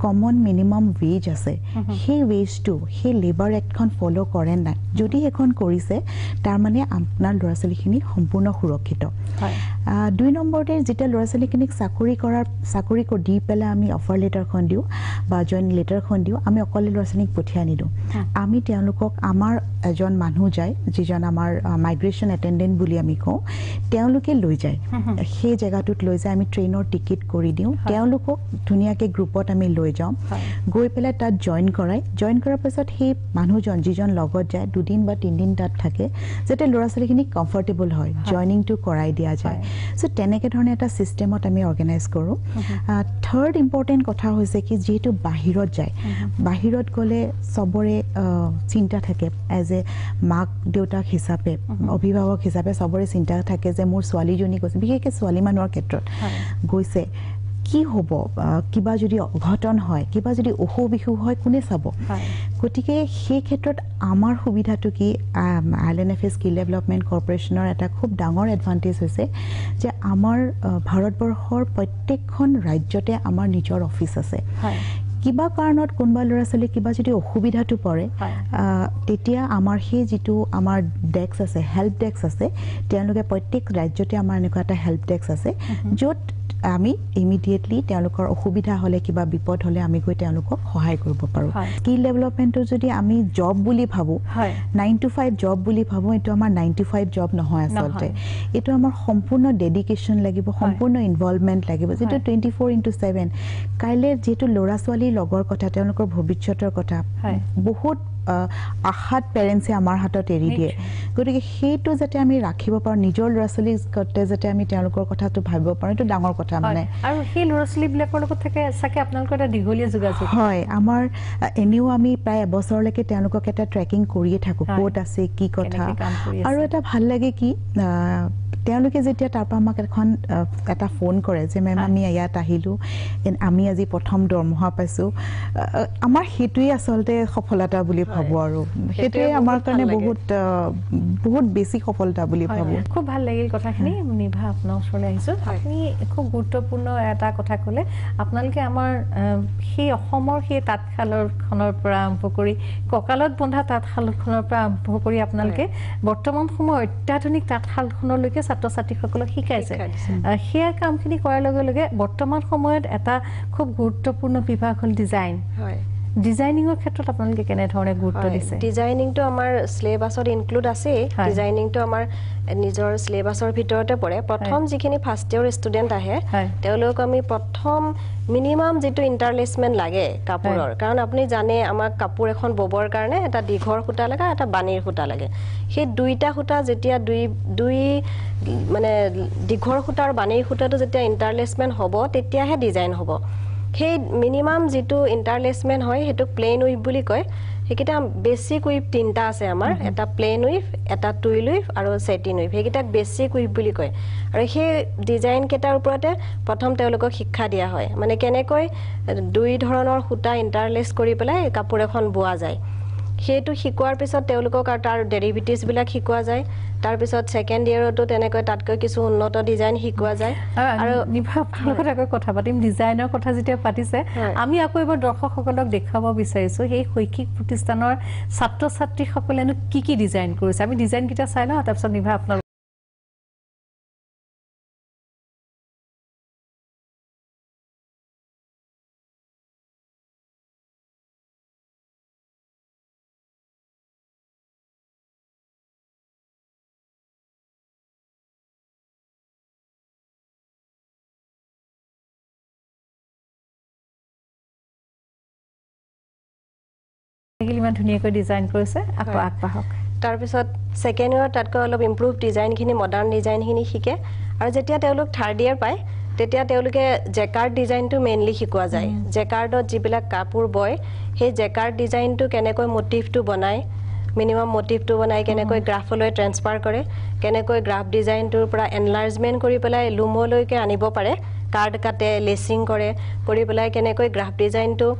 কমন মিনিমাম ৱেজ আছে সেই ৱেজটো সেই লেবাৰ এক্টখন ফ'ল' কৰে নাই যদি এখন কৰিছে তাৰ মানে আপোনাৰ ল'ৰা ছোৱালীখিনি সম্পূৰ্ণ সুৰক্ষিত 2 নম্বৰতে যেতিয়া ল'ৰা ছোৱালীখিনিক চাকৰি দি পেলাই আমি অফাৰ লেটাৰখন দিওঁ বা জইনিং লেটাৰখন দিওঁ আমি অকলে ল'ৰা ছোৱালীক পঠিয়াই নিদিওঁ আমি তেওঁলোকক আমাৰ এজন মানুহ যায় যিজন আমাৰ মাইগ্ৰেশ্যন এটেণ্ডেণ্ট বুলি আমি কওঁ তেওঁলোকে লৈ যায় সেই জেগাটোত লৈ যায় আমি ট্ৰেইনৰ টিকেট কৰি দিওঁ তেওঁলোকক ধুনীয়াকৈ গ্ৰুপত আমি লৈ যাওঁ গৈ পেলাই তাত জইন কৰাৰ পিছত সেই মানুহজন যিজন লগত যায় 2 দিন বা 3 দিন তাত থাকে যাতে ল'ৰা ছোৱালীখিনি কমফৰ্টেবল হয় জইনিংটো কৰাই দিয়া যায় সো তেনেকৈ ধৰণে এটা চিষ্টেমত আমি অৰ্গেনাইজ কৰোঁ থাৰ্ড ইম্পৰ্টেণ্ট কথা হৈছে কি যেহেতু বাহিৰত যায় বাহিৰত গ'লে চবৰে চিন্তা থাকে এজ এ মাক দেউতাক হিচাপে অভিভাৱক হিচাপে চবৰে চিন্তা থাকে যে মোৰ ছোৱালীজনী গৈছে বিশেষকৈ ছোৱালী মানুহৰ ক্ষেত্ৰত গৈছে কি হ'ব কিবা যদি অঘটন হয় কিবা যদি অসুখ হয় কোনে চাব গতিকে সেই ক্ষেত্ৰত আমাৰ সুবিধাটো কি ILNFA স্কিল ডেভেলপমেন্ট কৰ্পোৰেচনৰ এটা খুব ডাঙৰ এডভান্টেজ হৈছে যে আমাৰ ভাৰতবৰ্ষৰ প্ৰত্যেকখন ৰাজ্যতে আমাৰ নিজৰ অফিচ আছে কিবা কাৰণত কোনোবা ল'ৰা ছোৱালী কিবা যদি অসুবিধাটো পৰে তেতিয়া আমাৰ সেই যিটো আমাৰ ডেস্ক আছে হেল্প ডেস্ক আছে তেওঁলোকে প্ৰত্যেক ৰাজ্যতে আমাৰ এনেকুৱা এটা হেল্প ডেস্ক আছে য'ত আমি ইমিডিয়েটলি তেওঁলোকৰ অসুবিধা হ'লে কিবা বিপদ হ'লে আমি গৈ তেওঁলোকক সহায় কৰিব পাৰোঁ স্কিল ডেভেলপমেন্টটো যদি আমি জব বুলি ভাবো 9 to 5 জব বুলি ভাবো এটো আমাৰ 95 জব নহয় আচলতে এটো আমাৰ সম্পূৰ্ণ ডেডিকেশন লাগিব সম্পূৰ্ণ ইনভলভমেন্ট লাগিব যেটো 24/7 কাইলে যেটো ল'ৰা ছোৱালী লগৰ কথা তেওঁলোকৰ ভৱিষ্যতৰ কথা বহুত আশাত পেৰেণ্টছে আমাৰ হাতত এৰি দিয়ে গতিকে সেইটো যাতে আমি ৰাখিব পাৰোঁ নিজৰ ল'ৰা ছোৱালীৰ গতে যাতে আমি তেওঁলোকৰ কথাটো ভাবিব পাৰোঁ এইটো ডাঙৰ কথা মানে আৰু সেই ল'ৰা ছোৱালীবিলাকৰ লগত থাকে চাগে আপোনালোকৰ এটা দীঘলীয়া যোগাযোগ হয় আমাৰ এনেও আমি প্ৰায় এবছৰলৈকে তেওঁলোকক এটা ট্ৰেকিং কৰিয়ে থাকোঁ ক'ত আছে কি কথা আৰু এটা ভাল লাগে কি তেওঁলোকে যেতিয়া তাৰপৰা আমাক এটা ফোন কৰে যে মেম আমি ইয়াত আহিলোঁ আমি আজি প্ৰথম দৰমহা পাইছোঁ আমাৰ সেইটোৱে আচলতে সফলতা বুলি ভাবোঁ আৰু সেইটোৱে আমাৰ কাৰণে বহুত বেছি সফলতা বুলি ভাবোঁ খুব ভাল লাগিল কথাখিনি নিভা আপোনাৰ ওচৰলৈ আহিছোঁ আপুনি খুব গুৰুত্বপূৰ্ণ এটা কথা ক'লে আপোনালোকে আমাৰ সেই অসমৰ সেই তাঁতশালখনৰ পৰা আৰম্ভ কৰি কঁকালত বন্ধা তাঁতশালখনৰ পৰা আৰম্ভ কৰি আপোনালোকে বৰ্তমান সময়ত অত্যাধুনিক তাঁতশালখনলৈকে ছাত্ৰ ছাত্ৰীসকলক শিকাইছে সেয়া কামখিনি কৰাৰ লগে লগে বৰ্তমান সময়ত এটা খুব গুৰুত্বপূৰ্ণ বিভাগ হ'ল ডিজাইন ডিজাইনিঙৰ ক্ষেত্ৰত আপোনালোকে কেনেধৰণে গুৰুত্ব দিছে ডিজাইনিংটো আমাৰ সিলেবাছত ইনক্লুড আছে ডিজাইনিংটো আমাৰ নিজৰ সিলেবাছৰ ভিতৰতে পৰে প্ৰথম যিখিনি ফাৰ্ষ্ট ইয়াৰ ষ্টুডেণ্ট আহে তেওঁলোক আমি প্ৰথম মিনিমাম যেটো ইন্টাৰলেসমেন্ট লাগে কাপোৰৰ কাৰণ আপুনি জানে আমাক কাপোৰ এখন ববৰ কাৰণে এটা দীঘৰ সূতা লাগে এটা বাণীৰ সূতা লাগে সেই দুইটা সূতা যেতিয়া দুই মানে দীঘৰ সূতাৰ বাণীৰ সূতাটো যেতিয়া ইন্টাৰলেসমেন্ট হ'ব তেতিয়াহে ডিজাইন হ'ব সেই মিনিমাম যেটো ইন্টাৰলেসমেন্ট হয় হেতু প্লেন উইভ বুলি কয় হেকিটা বেসিক উইভ তিনটা আছে আমাৰ এটা প্লেন উইভ এটা টুইল উইভ আৰু সেটিন উইভ হেকিটা বেসিক উইভ বুলি কয় আৰু সেই ডিজাইন কেটাৰ ওপৰতে প্ৰথম তেওঁলোকক শিক্ষা দিয়া হয় মানে কেনেকৈ দুই ধৰণৰ সূতা ইন্টাৰলেস কৰি পেলাই কাপোৰ এখন বোৱা যায় হেতু শিকোৱাৰ পিছত তেওঁলোকক আৰু তাৰ ডেৰিভেটিভছ বিলাক শিকোৱা যায় তাৰ পিছত সেকেন্ড ইয়াৰটো তেনেকৈ তাতকৈ কিছু উন্নত ডিজাইন শিকোৱা যায় আৰু নিভা আপোনালোকৰ আকৌ কথা পাতিম ডিজাইনৰ কথা যেতিয়া পাতিছে আমি আকৌ এবাৰ দৰ্শকসকলক দেখাব বিচাৰিছো সেই শৈক্ষিক প্ৰতিষ্ঠানৰ ছাত্ৰ ছাত্ৰীসকলেনো কি ডিজাইন কৰিছে আমি ডিজাইন কিটা চাই লওঁ তাৰ পিছত নিভা আপোনাৰ ইমান ধুনীয়াকৈ ডিজাইন কৰিছে আকৌ আগবাঢ়ক তাৰ পিছত সেকেন্ড ইয়াৰ তাতকৈ অলপ ইমপ্ৰুভ ডিজাইনখিনি মডাৰ্ন ডিজাইনখিনি শিকে আৰু যেতিয়া তেওঁলোক থাৰ্ড ইয়াৰ পায় তেতিয়া তেওঁলোকে জেকাৰ্ড ডিজাইনটো মেইনলি শিকোৱা যায় জেকাৰ্ডত যিবিলাক কাপোৰ বয় সেই জেকাৰ্ড ডিজাইনটো কেনেকৈ মোটিভটো বনায় মিনিমাম মোটিভটো বনাই কেনেকৈ গ্ৰাফলৈ ট্ৰান্সফাৰ কৰে কেনেকৈ গ্ৰাফ ডিজাইনটোৰ পৰা এনলাৰ্জমেন্ট কৰি পেলাই লুমলৈকে আনিব পাৰে কাৰ্ড কাটে লেচিং কৰে কৰি পেলাই কেনেকৈ গ্ৰাফ ডিজাইনটো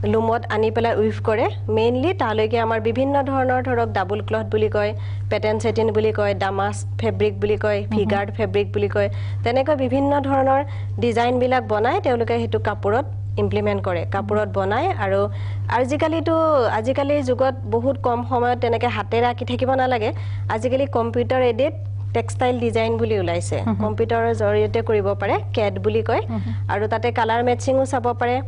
লুমত আনি পেলাই উইভ কৰে মেইনলি তালৈকে আমাৰ বিভিন্ন ধৰণৰ ধৰক ডাবল ক্লথ বুলি কয় পেটাৰ্ন সেটিন বুলি কয় ডামাছ ফেব্ৰিক বুলি কয় ফিগাৰ্ড ফেব্ৰিক বুলি কয় তেনেকৈ বিভিন্ন ধৰণৰ ডিজাইন বিলাক বনাই তেওঁলোকে হেতু কাপোৰত ইমপ্লিমেন্ট কৰে কাপোৰত বনাই আৰু আজিকালি যুগত বহুত কম সময়ত তেনেকৈ হাতে ৰাখি থাকিব নালাগে আজিকালি কম্পিউটাৰ এডিট টেক্সটাইল ডিজাইন বুলি ওলাইছে কম্পিউটাৰৰ জৰিয়তে কৰিব পাৰে কেড বুলি কয় আৰু তাতে কালাৰ মেচিংও চাব পাৰে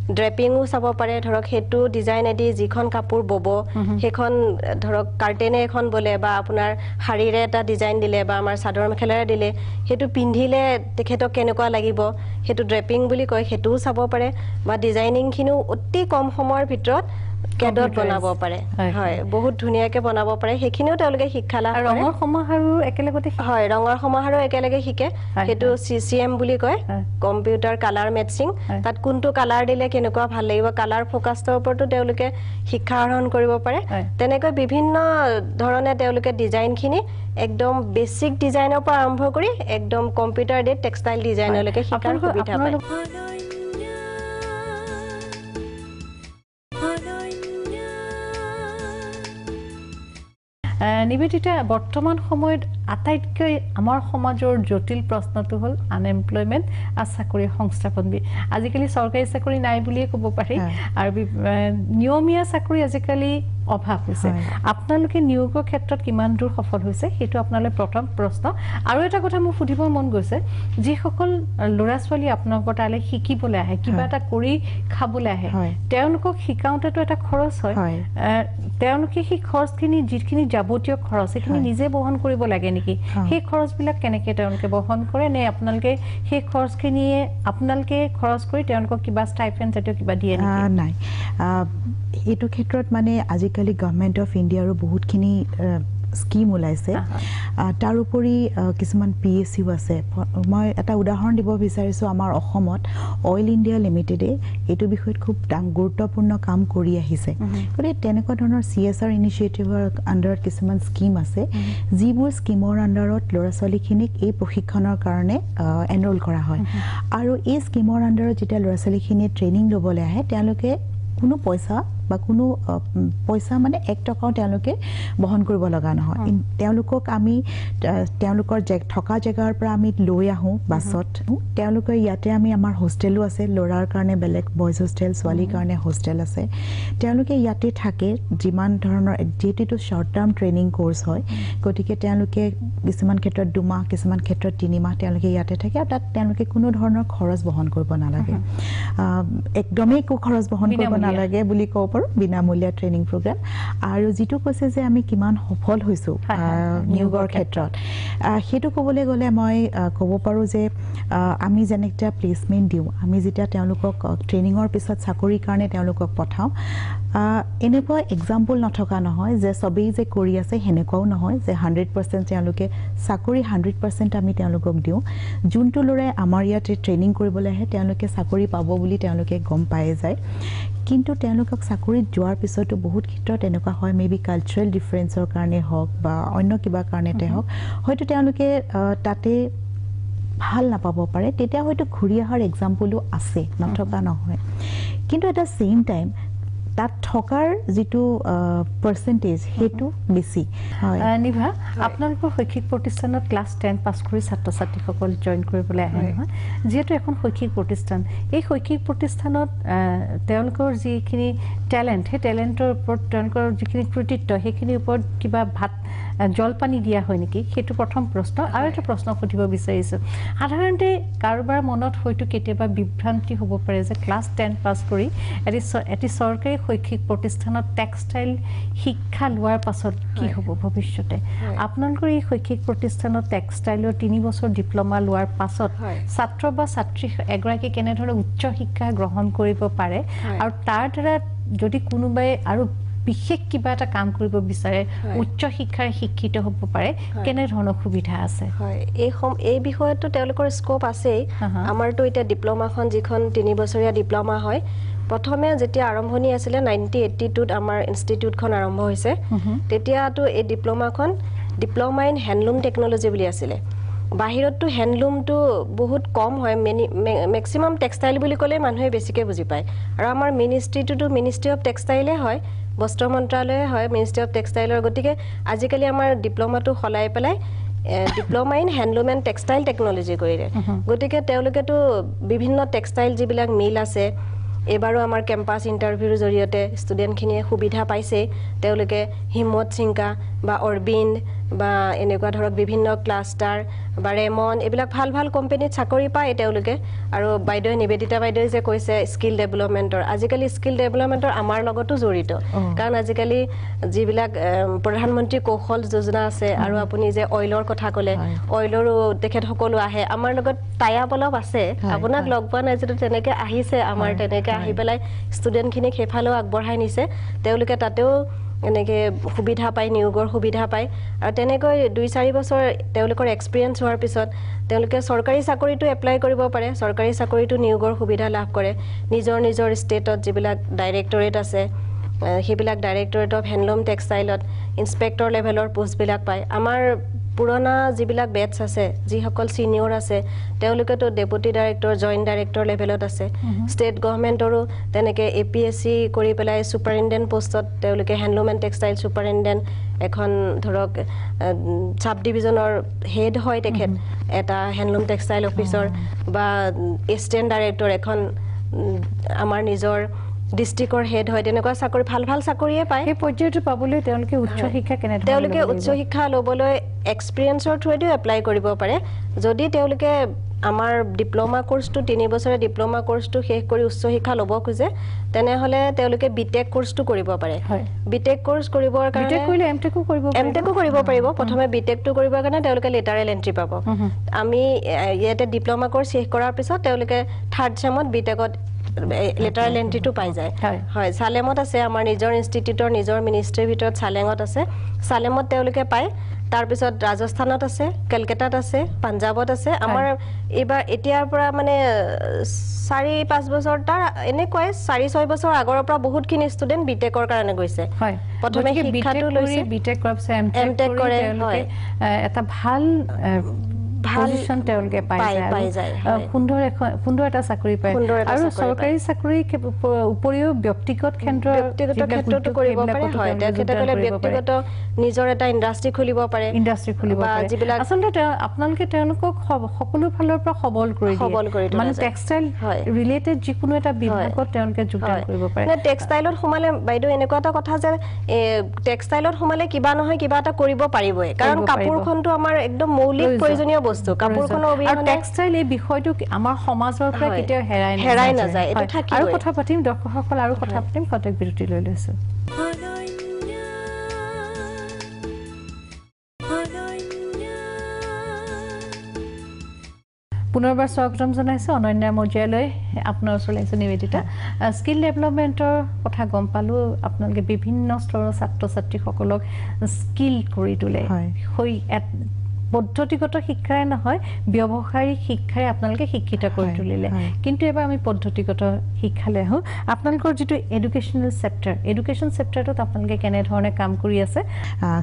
ড্ৰেপিংও চাব পাৰে ধৰক হেতু ডিজাইন এদি যিখন কাপোৰ বব হেখন ধৰক কাৰ্টেনে এখন বলে বা আপোনাৰ হাৰিৰে এটা ডিজাইন দিলে বা আমাৰ চাদৰ মেখেলাৰে দিলে হেতু পিন্ধিলে তেখেতক কেনেকুৱা লাগিব হেতু ড্ৰেপিং বুলি কয় হেতুও চাব পাৰে বা ডিজাইনিং খিনিও অতি কম সময়ৰ ভিতৰত কেডত বনাব পাৰে হয় বহুত ধুনীয়াকে বনাব পাৰে হেখিনিও তেওঁলোকে শিক্ষা লাভ কৰে ৰঙৰ সমাহাৰো একেলগতে হয় ৰঙৰ সমাহাৰো একেলগে শিকে হেতু সিসিএম বুলি কয় কম্পিউটাৰ কালাৰ মেচিং তাত কোনটো কালাৰ দিলে কেনেকুৱা ভাল লাগিব কালাৰ ফোকাছৰ ওপৰতো তেওঁলোকে শিক্ষা আহৰণ কৰিব পাৰে তেনেকৈ বিভিন্ন ধৰণে তেওঁলোকে ডিজাইনখিনি একদম বেসিক ডিজাইনৰ পৰা আৰম্ভ কৰি একদম কম্পিউটাৰ এডিট টেক্সটাইল ডিজাইনলৈকে শিকাৰ সুবিধা পায় নিবেদিতা বৰ্তমান সময়ত আটাইতকৈ আমাৰ সমাজৰ জটিল প্ৰশ্নটো হ'ল আনএমপ্লয়মেন্ট আৰু চাকৰি সংস্থাপন আজিকালি চৰকাৰী চাকৰি নাই বুলিয়ে ক'ব পাৰি আৰু নিয়মীয়া চাকৰি আজিকালি অভাৱ হৈছে আপোনালোকে নিয়োগৰ ক্ষেত্ৰত কিমান দূৰ সফল হৈছে সেইটো আপোনালৈ প্ৰথম প্ৰশ্ন আৰু এটা কথা মোক সুধিব মন গৈছে যিসকল ল'ৰা ছোৱালী আপোনালোকৰ তালৈ শিকিবলৈ আহে কিবা এটা কৰি খাবলৈ আহে তেওঁলোকক শিকাওঁতেতো এটা খৰচ হয় তেওঁলোকে সেই খৰচখিনি যিখিনি যাৱতীয় খৰচ সেইখিনি নিজে বহন কৰিব লাগে নেকি সেই খৰচবিলাক কেনেকৈ তেওঁলোকে বহন কৰে নে আপোনালোকে সেই খৰচখিনিয়ে আপোনালোকে খৰচ কৰি তেওঁলোকক কিবা ষ্টাইপেণ্ড জাতীয় কিবা দিয়ে নেকি নাই এইটো ক্ষেত্ৰত মানে আজিকালি আজিকালি গভৰ্ণমেণ্ট অফ ইণ্ডিয়াৰো বহুতখিনি স্কিম ওলাইছে তাৰ উপৰি কিছুমান PSU আছে মই এটা উদাহৰণ দিব বিচাৰিছোঁ আমাৰ অসমত অইল ইণ্ডিয়া লিমিটেডে এইটো বিষয়ত খুব গুৰুত্বপূৰ্ণ কাম কৰি আহিছে গতিকে তেনেকুৱা ধৰণৰ CSR ইনিচিয়েটিভৰ আণ্ডাৰত কিছুমান স্কিম আছে যিবোৰ স্কিমৰ আণ্ডাৰত ল'ৰা ছোৱালীখিনিক এই প্ৰশিক্ষণৰ কাৰণে এনৰোল কৰা হয় আৰু এই স্কিমৰ আণ্ডাৰত যেতিয়া ল'ৰা ছোৱালীখিনিয়ে ট্ৰেইনিং ল'বলৈ আহে তেওঁলোকে কোনো পইচা বা কোনো পইচা মানে 1 টকাও তেওঁলোকে বহন কৰিব লগা নহয় তেওঁলোকক আমি তেওঁলোকৰ থকা জেগাৰ পৰা আমি লৈ আহোঁ বাছত তেওঁলোকে ইয়াতে আমি আমাৰ হোষ্টেলো আছে ল'ৰাৰ কাৰণে বেলেগ বয়জ হোষ্টেল ছোৱালীৰ কাৰণে হোষ্টেল আছে তেওঁলোকে ইয়াতে থাকে যিমান ধৰণৰ যিটো শ্বৰ্ট টাৰ্ম ট্ৰেইনিং কোৰ্চ হয় গতিকে তেওঁলোকে কিছুমান ক্ষেত্ৰত 2 মাহ কিছুমান ক্ষেত্ৰত 3 মাহ তেওঁলোকে ইয়াতে থাকে আৰু তাত তেওঁলোকে কোনো ধৰণৰ খৰচ বহন কৰিব নালাগে একদমেই একো খৰচ বহন কৰিব নালাগে বুলি ক'ব বিনামূলীয়া ট্ৰেইনিং প্ৰগ্ৰাম আৰু যিটো কৈছে যে আমি কিমান সফল হৈছোঁ নিয়োগৰ ক্ষেত্ৰত সেইটো ক'বলৈ গ'লে মই ক'ব পাৰোঁ যে আমি যেনেকৈ প্লেচমেণ্ট দিওঁ আমি যেতিয়া তেওঁলোকক ট্ৰেইনিঙৰ পিছত চাকৰিৰ কাৰণে তেওঁলোকক পঠাওঁ এনেকুৱা এক্সাম্পল নথকা নহয় যে চবেই যে কৰি আছে সেনেকুৱাও নহয় যে 100% তেওঁলোকে চাকৰি 100% আমি তেওঁলোকক দিওঁ যোনটো ল'ৰাই আমাৰ ইয়াতে ট্ৰেইনিং কৰিবলৈ আহে তেওঁলোকে চাকৰি পাব বুলি তেওঁলোকে গম পাই যায় কিন্তু তেওঁলোকক চাকৰিত যোৱাৰ পিছতো বহুত ক্ষেত্ৰত এনেকুৱা হয় মেবি কালচাৰেল ডিফাৰেঞ্চৰ কাৰণে হওক বা অন্য কিবা কাৰণতে হওক হয়তো তেওঁলোকে তাতে ভাল নাপাব পাৰে তেতিয়া হয়তো ঘূৰি অহাৰ এক্সাম্পলো আছে নথকা নহয় কিন্তু এটা ছেইম টাইম তাত থকাৰ যিটো পাৰ্চেণ্টেজ সেইটো বেছি হয় নিভা আপোনালোকৰ শৈক্ষিক প্ৰতিষ্ঠানত ক্লাছ 10 পাছ কৰি ছাত্ৰ ছাত্ৰীসকল জইন কৰিবলৈ আহে নহয় যিহেতু এখন শৈক্ষিক প্ৰতিষ্ঠান এই শৈক্ষিক প্ৰতিষ্ঠানত তেওঁলোকৰ যিখিনি টেলেণ্ট সেই টেলেণ্টৰ ওপৰত তেওঁলোকৰ যিখিনি কৃতিত্ব সেইখিনিৰ ওপৰত কিবা জলপানী দিয়া হয় নেকি সেইটো প্ৰথম প্ৰশ্ন আৰু এটা প্ৰশ্ন সুধিব বিচাৰিছোঁ সাধাৰণতে কাৰোবাৰ মনত হয়তো কেতিয়াবা বিভ্ৰান্তি হ'ব পাৰে যে ক্লাছ 10 পাছ কৰি এটি চৰকাৰী শৈক্ষিক প্ৰতিষ্ঠানত টেক্সটাইল শিক্ষা লোৱাৰ পাছত কি হ'ব ভৱিষ্যতে আপোনালোকৰ এই শৈক্ষিক প্ৰতিষ্ঠানত টেক্সটাইলৰ 3 বছৰ ডিপ্ল'মা লোৱাৰ পাছত ছাত্ৰ বা ছাত্ৰী এগৰাকী কেনেধৰণে উচ্চ শিক্ষা গ্ৰহণ কৰিব পাৰে আৰু তাৰ দ্বাৰা যদি কোনোবাই আৰু বিশেষ কিবা এটা কাম কৰিব বিচাৰে উচ্চ শিক্ষাৰে শিক্ষিত হ'ব পাৰে কেনে ধৰণৰ সুবিধা আছে হয় এই বিষয়তো তেওঁলোকৰ স্কোপ আছেই আমাৰতো এতিয়া ডিপ্ল'মাখন যিখন 3 বছৰীয়া ডিপ্ল'মা হয় প্ৰথমে যেতিয়া আৰম্ভণি আছিলে 1982ত আমাৰ ইনষ্টিটিউটখন আৰম্ভ হৈছে তেতিয়াতো এই ডিপ্ল'মা ইন হেণ্ডলুম টেকন'লজি বুলি আছিলে বাহিৰততো হেণ্ডলুমটো বহুত কম হয় মেক্সিমাম টেক্সটাইল বুলি ক'লে মানুহে বেছিকৈ বুজি পায় আৰু আমাৰ মিনিষ্ট্ৰিটোতো মিনিষ্ট্ৰি অফ টেক্সটাইলে হয় বস্ত্ৰ মন্ত্ৰালয়ে হয় মিনিষ্ট্ৰি অফ টেক্সটাইলৰ গতিকে আজিকালি আমাৰ ডিপ্ল'মাটো সলাই পেলাই diploma in handloom and textile technology কৰিলে গতিকে তেওঁলোকেতো বিভিন্ন টেক্সটাইল যিবিলাক মিল আছে এবাৰো আমাৰ কেম্পাছ ইণ্টাৰভিউৰ জৰিয়তে ষ্টুডেণ্টখিনিয়ে সুবিধা পাইছে তেওঁলোকে হিম্মত চিংকা বা অৰবিন্দ বা এনেকুৱা ধৰক বিভিন্ন ক্লাষ্টাৰ বা ৰেমন এইবিলাক ভাল ভাল কোম্পানীত চাকৰি পায় তেওঁলোকে আৰু বাইদেউ নিবেদিতা বাইদেৱে যে কৈছে স্কিল ডেভেলপমেণ্টৰ আজিকালি স্কিল ডেভেলপমেণ্টৰ আমাৰ লগতো জড়িত কাৰণ আজিকালি যিবিলাক প্ৰধানমন্ত্ৰী কৌশল যোজনা আছে আৰু আপুনি যে অইলৰ কথা ক'লে অইলৰো তেখেতসকলো আহে আমাৰ লগত টাই-আপ অলপ আছে আপোনাক লগ পোৱা নাই যিটো তেনেকৈ আহিছে আমাৰ তেনেকৈ আহি পেলাই ষ্টুডেণ্টখিনিক সেইফালেও আগবঢ়াই নিছে তেওঁলোকে তাতেও এনেকৈ সুবিধা পায় নিয়োগৰ সুবিধা পায় আৰু তেনেকৈ 2-4 বছৰ তেওঁলোকৰ এক্সপিৰিয়েঞ্চ হোৱাৰ পিছত তেওঁলোকে চৰকাৰী চাকৰিটো এপ্লাই কৰিব পাৰে চৰকাৰী চাকৰিটো নিয়োগৰ সুবিধা লাভ কৰে নিজৰ ষ্টেটত যিবিলাক ডাইৰেক্টৰেট আছে সেইবিলাক ডাইৰেক্টৰেট অফ হেণ্ডলুম টেক্সটাইলত ইনস্পেক্টৰ লেভেলৰ পোষ্টবিলাক পায় আমাৰ পুৰণা যিবিলাক বেটছ আছে যিসকল ছিনিয়ৰ আছে তেওঁলোকেতো ডেপুটি ডাইৰেক্টৰ জইণ্ট ডাইৰেক্টৰ লেভেলত আছে ষ্টেট গভৰ্ণমেণ্টৰো তেনেকৈ APSC কৰি পেলাই ছুপাৰিনটেণ্ডেণ্ট পোষ্টত তেওঁলোকে হেণ্ডলুম এণ্ড টেক্সটাইল ছুপাৰিনটেণ্ডেণ্ট এখন ধৰক ছাব ডিভিজনৰ হেড হয় তেখেত এটা হেণ্ডলুম টেক্সটাইল অফিচৰ বা এছিষ্টেণ্ট ডাইৰেক্টৰ এখন আমাৰ নিজৰ ডিষ্ট্ৰিক্টৰ হেড হয় তেনেকুৱা চাকৰি ভাল চাকৰিয়ে পায় সেই পৰ্যায়টো পাবলৈ তেওঁলোকে উচ্চ শিক্ষা কেনেধৰণে তেওঁলোকে উচ্চ শিক্ষা ল'বলৈ এক্সপিৰিয়েঞ্চৰ থ্ৰুৱেদিও এপ্লাই কৰিব পাৰে যদি তেওঁলোকে আমাৰ ডিপ্ল'মা কোৰ্চটো 3 বছৰীয়া ডিপ্ল'মা কোৰ্চটো শেষ কৰি উচ্চ শিক্ষা ল'ব খোজে তেনেহ'লে তেওঁলোকে বিটেক কোৰ্চটো কৰিব পাৰে বিটেক কোৰ্চ কৰিবৰ কাৰণে এমটেকো কৰিব পাৰিব প্ৰথমে বিটেকটো কৰিবৰ কাৰণে তেওঁলোকে লেটাৰেল এণ্ট্ৰি পাব আমি ইয়াতে ডিপ্ল'মা কোৰ্চ শেষ কৰাৰ পিছত তেওঁলোকে 3rd চেমত বিটেকত লেটাৰেল এণ্ট্ৰিটো পাই যায় হয় সালেমত আছে আমাৰ নিজৰ ইনষ্টিটিউটৰ নিজৰ মিনিষ্ট্ৰীৰ ভিতৰত সালেমত আছে সালেমত তেওঁলোকে পায় তাৰপিছত ৰাজস্থানত আছে কলকাতাত আছে পাঞ্জাবত আছে আমাৰ এবাৰ এতিয়াৰ পৰা মানে 4-5 বছৰ তাৰ এনেকৈ 4-6 বছৰ আগৰ পৰা বহুতখিনি ষ্টুডেন্ট বিটেকৰ কাৰণে গৈছে হয় প্ৰথমে শিক্ষাটো লৈছে বিটেক কৰছে এমটেক কৰে হয় এটা ভাল পজিশন তেওঁলোকে পাই যায় সুন্দৰ এটা চাকৰি পায় আৰু চৰকাৰী চাকৰি উপৰিও ব্যক্তিগত ক্ষেত্ৰতো কৰিব পাৰে হয় তেখেতসকলে ব্যক্তিগত নিজৰ এটা ইণ্ডাষ্ট্ৰি খুলিব পাৰে আচলতে আপোনালোকে তেওঁলোকক সকলো ফালৰ পৰা সবল কৰি দিয়ে মানে টেক্সটাইল ৰিলেটেড যিকোনো এটা বিভাগত তেওঁলোকে যোগদান কৰিব পাৰে টেক্সটাইলত সোমালে বাইদেউ এনেকুৱা এটা কথা যে টেক্সটাইলত সোমালে কিবা নহয় কিবা এটা কৰিব পাৰিবই কাৰণ কাপোৰখনটো আমাৰ একদম মৌলিক প্ৰয়োজনীয় বস্তু কাপোৰখনৰ অবিহনে টেক্সটাইল এই বিষয়টো আমাৰ সমাজৰ পৰা কেতিয়াও হেৰাই নাযায় এটো থাকিব আৰু কথা পাতিম দৰ্শকসকল আৰু কথা পাতিম কটক বিৰতি লৈ লৈছো পুনৰবাৰ স্বাগতম জনাইছো অনন্যাৰ মজিয়ালৈ আপোনাৰ ওচৰলৈ আহিছো নিবেদিতা স্কিল ডেভেলপমেন্টৰ কথা গম পালো আপোনালোকে বিভিন্ন স্তৰৰ ছাত্ৰ ছাত্ৰীসকলক স্কিল কৰি তোলে হৈ পদ্ধতিগত শিক্ষাৰে নহয় ব্যৱহাৰিক শিক্ষাৰে আপোনালোকে শিক্ষিত কৰি তুলিলে কিন্তু এবাৰ আমি পদ্ধতিগত শিক্ষালৈ আহো আপোনালোকৰ যেটো এডুকেশ্যন চেপ্টাৰটোত আপোনালোকে কেনে ধৰণে কাম কৰি আছে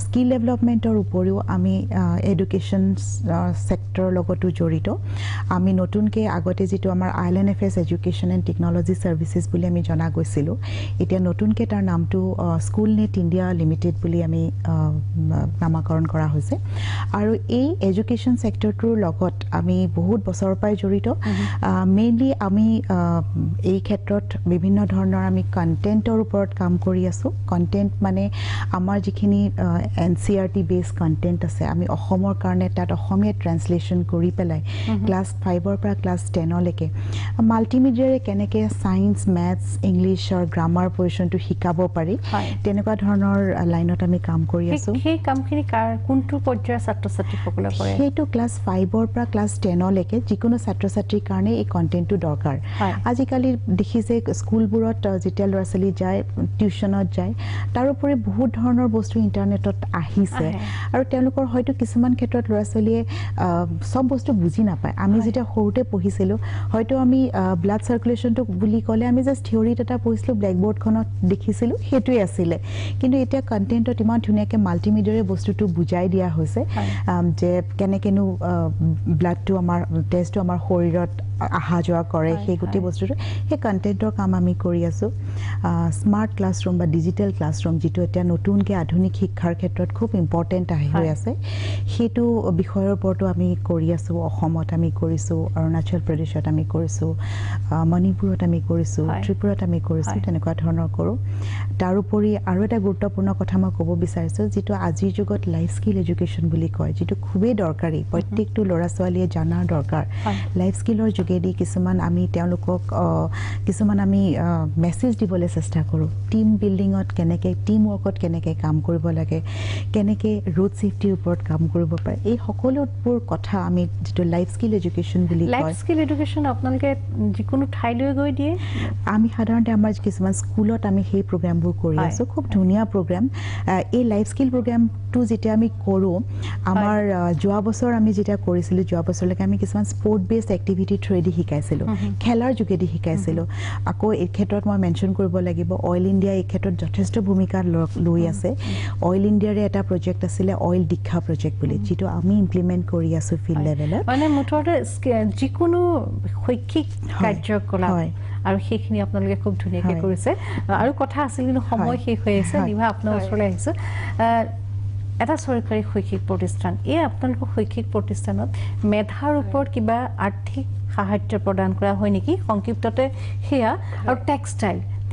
স্কিল ডেভেলপমেন্টৰ উপৰিও আমি এডুকেশ্যন সেক্টৰৰ লগতো জড়িত আমি নতুনকে আগতে যেটো আমাৰ আইল্যান্ড এফেয়াৰ্স এডুকেশ্যন এণ্ড টেকনলজি সাৰ্ভিসেস বুলি আমি জনা গৈছিলো এতিয়া নতুনকে তাৰ নামটো স্কুল নেট ইণ্ডিয়া লিমিটেড বুলি আমি নামকৰণ কৰা হৈছে আৰু এই এডুকেশ্যন সেক্টৰটোৰ লগত আমি বহুত বছৰৰ পৰাই জড়িত মেইনলি আমি এই ক্ষেত্ৰত বিভিন্ন ধৰণৰ আমি কন্টেন্টৰ ওপৰত কাম কৰি আছো কন্টেন্ট মানে আমাৰ যিখিনি এনচিআৰটি বেস কন্টেন্ট আছে আমি অসমৰ কাৰণে তাত অসমীয়া ট্ৰান্সলেচন কৰি পেলাই ক্লাছ 5 পৰা ক্লাছ 10 লৈকে মাল্টিমিডিয়াৰে কেনেকে সায়েন্স ম্যাথছ ইংলিশৰ গ্ৰামাৰ পজিশনটো শিকাব পাৰি তেনেকুৱা ধৰণৰ লাইনত আমি কাম কৰি আছো সেই কামখিনি কোনটো পৰ্যায়ৰ ছাত্ৰ ছাত্ৰী সকলে কৰে সেইটো ক্লাছ 5 পৰা ক্লাছ 10 লৈকে যিকোনো ছাত্ৰ ছাত্ৰীৰ কাৰণে এই কন্টেন্টটো দৰকাৰ আজিকালি দেখিছে স্কুলবোৰত যেতিয়া ল'ৰা ছোৱালী যায় টিউচনত যায় তাৰ উপৰি বহুত ধৰণৰ বস্তু ইন্টাৰনেটত আহিছে আৰু তেওঁলোকৰ হয়তো কিছুমান ক্ষেত্ৰত ল'ৰা ছোৱালীয়ে সব বস্তু বুজি নাপায় আমি যেতিয়া সৰুতে পঢ়িছিলো হয়তো আমি ব্লাড সাৰ্কুলেশনটো বুলি ক'লে আমি জাস্ট থিওৰিত এটা পঢ়িছিলো ব্ল্যাকবোৰ্ডখনত দেখিছিলো হেতুই আছিল কিন্তু এতিয়া কন্টেন্টত ইমান ধুনীয়াকৈ মাল্টিমিডিয়াৰে বস্তুটো বুজাই দিয়া হৈছে যে কেনেকেনো ব্লাডটো আমাৰ টেষ্টটো আমাৰ শৰীৰত আহা যোৱা কৰে সেই গুটি বস্তুটো সেই কন্টেন্টৰ কাম আমি কৰি আছো স্মাৰ্ট ক্লাছৰুম বা ডিজিটেল ক্লাছৰুম যেটো এতিয়া নতুনকৈ আধুনিক শিক্ষাৰ ক্ষেত্ৰত খুব ইম্পৰ্টেন্ট হৈ আছে সেইটো বিষয়ৰ ওপৰতো আমি কৰি আছো অসমত আমি কৰিছো অৰুণাচল প্ৰদেশত আমি কৰিছো মণিপুৰত আমি কৰিছো ত্ৰিপুৰাত আমি কৰিছো তেনেকুৱা ধৰণৰ কৰো তাৰ উপৰি আৰু এটা গুৰুত্বপূৰ্ণ কথা মই ক'ব বিচাৰিছো যেটো আজিৰ যুগত লাইফ স্কিল এডুকেশ্যন বুলি কয় যেটো খুবেই দৰকাৰী প্ৰত্যেকটো ল'ৰা ছোৱালীয়ে জানাৰ দৰকাৰ লাইফ স্কিলৰ যোগেদি কিছুমান আমি তেওঁলোকক কিছুমান আমি মেছেজ দিবলৈ চেষ্টা কৰো টিম বিল্ডিঙত কেনেকে টিম ৱৰ্কত কেনেকে কাম কৰিব লাগে কেনেকে ৰোড সেফটিৰ ওপৰত কাম কৰিব পাৰে এই সকলোবোৰ কথা আমি যেটো লাইফ স্কিল এডুকেশ্যন বুলি কয় লাইফ স্কিল এডুকেশ্যন আপোনালোকে যিকোনো ঠাইলৈ গৈ দিয়ে আমি সাধাৰণতে আমাৰ কিছুমান স্কুলত আমি সেই প্ৰগ্ৰামবোৰ কৰি আছো খুব ধুনীয়া প্ৰগ্ৰাম এই লাইফ স্কিল প্ৰগ্ৰামটো যেতিয়া আমি কৰো আমাৰ যোৱা বছৰ আমি যেতিয়া কৰিছিলো যোৱা বছৰলৈকে আমি কিছুমান স্পৰ্ট বেসড এক্টিভিটি থ্ৰুদি শিকাইছিলো খেলাৰ যোগেদি শিকাইছিলো আকৌ এই ক্ষেত্ৰত মই মেনশন কৰিব লাগিব অইল ইণ্ডিয়া এই ক্ষেত্ৰত যথেষ্ট ভূমিকা লৈ আছে অইল ইণ্ডিয়াৰে এটা প্ৰজেক্ট আছিল অইল দীক্ষা প্ৰজেক্ট বুলি যেটো আমি ইমপ্লিমেন্ট কৰি আছো ফিল্ড লেভেলত মানে মুঠতে যিকোনো শৈক্ষিক কাৰ্যকলাপ আৰু সেইখিনি আপোনালোকে খুব ধুনীয়াকৈ কৰিছে আৰু কথা আছিল কিন্তু সময় শেষ হৈ আছে নিভা আপোনাৰ ওচৰলৈ আহিছো এটা চৰকাৰী শৈক্ষিক প্ৰতিষ্ঠান এই আপোনালোকৰ শৈক্ষিক প্ৰতিষ্ঠানত মেধাৰ ওপৰত কিবা আৰ্থিক সাহায্য প্ৰদান কৰা হয় নেকি সংক্ষিপ্ততে হেয়া আৰু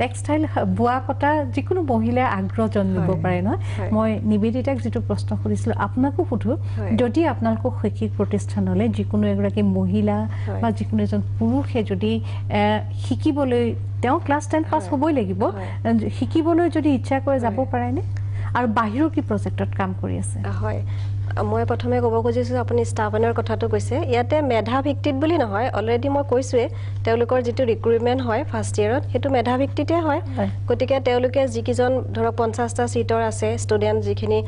টেক্সটাইল বুৱা কটা যিকোনো মহিলাৰ আগ্ৰহ জন্মিব পাৰে ন মই নিবেদিতাক যেটো প্ৰশ্ন কৰিছিলো আপোনাকো সুধো যদি আপোনালোকৰ শৈক্ষিক প্ৰতিষ্ঠানলৈ যিকোনো এগৰাকী মহিলা বা যিকোনো এজন পুৰুষে যদি শিকিবলৈ তেওঁ ক্লাছ 10 পাছ হ'বই লাগিব শিকিবলৈ যদি ইচ্ছা কৰে যাব পাৰে নে আৰু বাহিৰৰ কি প্ৰজেক্টত কাম কৰি আছে হয় মই প্ৰথমে ক'ব খুজিছোঁ আপুনি ষ্টাফানৰ কথাটো কৈছে ইয়াতে মেধা ভিত্তিত বুলি নহয় অলৰেডি মই কৈছোঁৱে তেওঁলোকৰ যিটো ৰিক্ৰুইটমেণ্ট হয় ফাৰ্ষ্ট ইয়েৰত সেইটো মেধা ভিত্তিতে হয় গতিকে তেওঁলোকে যিকেইজন ধৰক 50টা ছিটৰ আছে ষ্টুডেণ্ট যিখিনি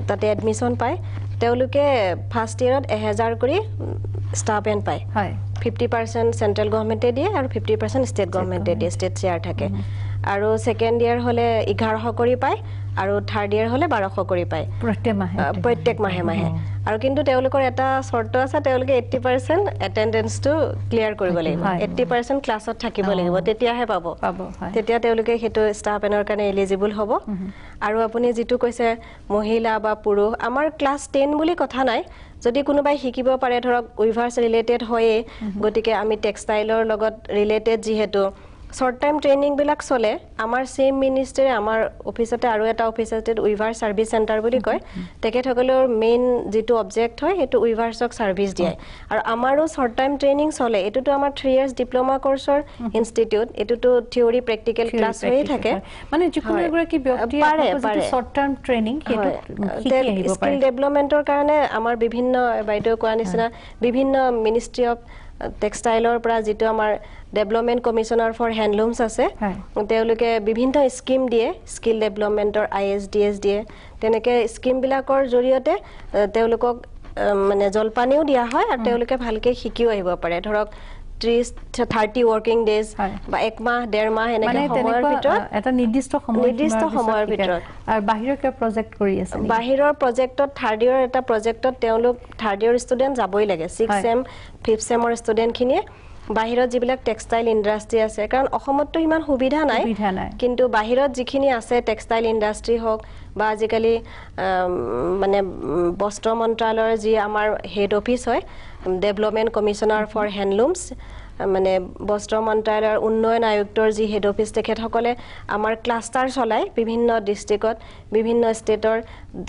তাতে এডমিশ্যন পায় তেওঁলোকে ফাৰ্ষ্ট ইয়েৰত 1000 কৰি ষ্টাইপেণ্ড পায় 50% চেণ্ট্ৰেল গভৰ্ণমেণ্টে দিয়ে আৰু 50% ষ্টেট গভৰ্ণমেণ্টে দিয়ে ষ্টেট শ্বেয়াৰ থাকে আৰু ছেকেণ্ড ইয়েৰ হ'লে 1100 কৰি পায় আৰু থাৰ্ড ইয়েৰ হ'লে 1200 কৰি পায় প্ৰত্যেক মাহে মাহে আৰু কিন্তু তেওঁলোকৰ এটা চৰ্ত আছে তেওঁলোকে 80% এটেণ্ডেঞ্চটো ক্লিয়াৰ কৰিব লাগিব 80% ক্লাছত থাকিব লাগিব তেতিয়াহে পাব তেতিয়া তেওঁলোকে সেইটো ষ্টাইপেণ্ডৰ কাৰণে এলিজিবল হ'ব আৰু আপুনি যিটো কৈছে মহিলা বা পুৰুষ আমাৰ ক্লাছ 10 বুলি কথা নাই যদি কোনোবাই শিকিব পাৰে ধৰক উইভাৰ্ছ ৰিলেটেড হয়ে গতিকে আমি টেক্সটাইলৰ লগত ৰিলেটেড যিহেতু শৰ্ট টাইম ট্ৰেইনিং বিলাক চলে আমাৰ সেম মিনিষ্ট্ৰী আমাৰ অফিসতে আৰু এটা অফিস আছে উইভাৰ সাৰ্ভিস সেন্টাৰ বুলি কয় তেখেতসকলৰ মেইন যেটো অবজেক্ট হয় হেতু উইভাৰ্ছক সাৰ্ভিস দিয়ে আৰু আমাৰো শৰ্ট টাইম ট্ৰেইনিং চলে এটোটো আমাৰ 3 ইয়াৰ্স ডিপ্লোমা কোৰ্সৰ ইনষ্টিটিউট এটোটো থিওৰি প্ৰেক্টিক্যাল ক্লাছ হৈ থাকে মানে যিকোনো এগৰাকী ব্যক্তি আপুনি শৰ্ট টাইম ট্ৰেইনিং হেতু শিকি আহিব পাৰে স্কিল ডেভেলপমেন্টৰ কাৰণে আমাৰ বিভিন্ন বাইদেউ কোৱা নিচিনা বিভিন্ন মিনিষ্ট্ৰী অফ টেক্সটাইলৰ পৰা যেটো আমাৰ ডেভেলপমেন্ট কমিশনাৰ ফৰ হ্যান্ডলুমস আছে তেওঁলোকে বিভিন্ন স্কিম দিয়ে স্কিল ডেভেলপমেন্টৰ ISDS দিয়ে তেনেকে স্কিম বিলাকৰ জৰিয়তে তেওঁলোকক মানে জলপানিও দিয়া হয় আৰু তেওঁলোকে ভালকে শিকিও আহিব পাৰে ধৰক 30 ওয়াৰ্কিং ডেজ বা এক মাহ ডেৰ মাহ এনেকে সময়ৰ ভিতৰত এটা নিৰ্দিষ্ট সময়ৰ ভিতৰত আৰু বাহিৰৰ কিবা প্ৰজেক্ট কৰি আছে বাহিৰৰ প্ৰজেক্টত থাৰ্ড ইয়াৰ এটা প্ৰজেক্টত তেওঁলোক থাৰ্ড ইয়াৰ ষ্টুডেন্ট যাবই লাগে 6 সেম 5 সেমৰ ষ্টুডেন্ট খিনিয়ে বাহিৰত যিবিলাক টেক্সটাইল ইন্ডাষ্ট্ৰি আছে কাৰণ অসমতটো ইমান সুবিধা নাই কিন্তু বাহিৰত যিখিনি আছে টেক্সটাইল ইন্ডাষ্ট্ৰি হওক বা আজিকালি মানে বস্ত্ৰ মন্ত্ৰালয়ৰ যি আমাৰ হেড অফিস হয় ডেভেলপমেন্ট কমিশনাৰ ফৰ হ্যান্ডলুমস মানে বস্ত্ৰ মন্ত্ৰালয়ৰ উন্নয়ন আয়ুক্তৰ যি হেড অফিস তেখেতসকলে আমাৰ ক্লাষ্টাৰ চলাই বিভিন্ন ডিস্ট্ৰিক্টত বিভিন্ন ষ্টেটৰ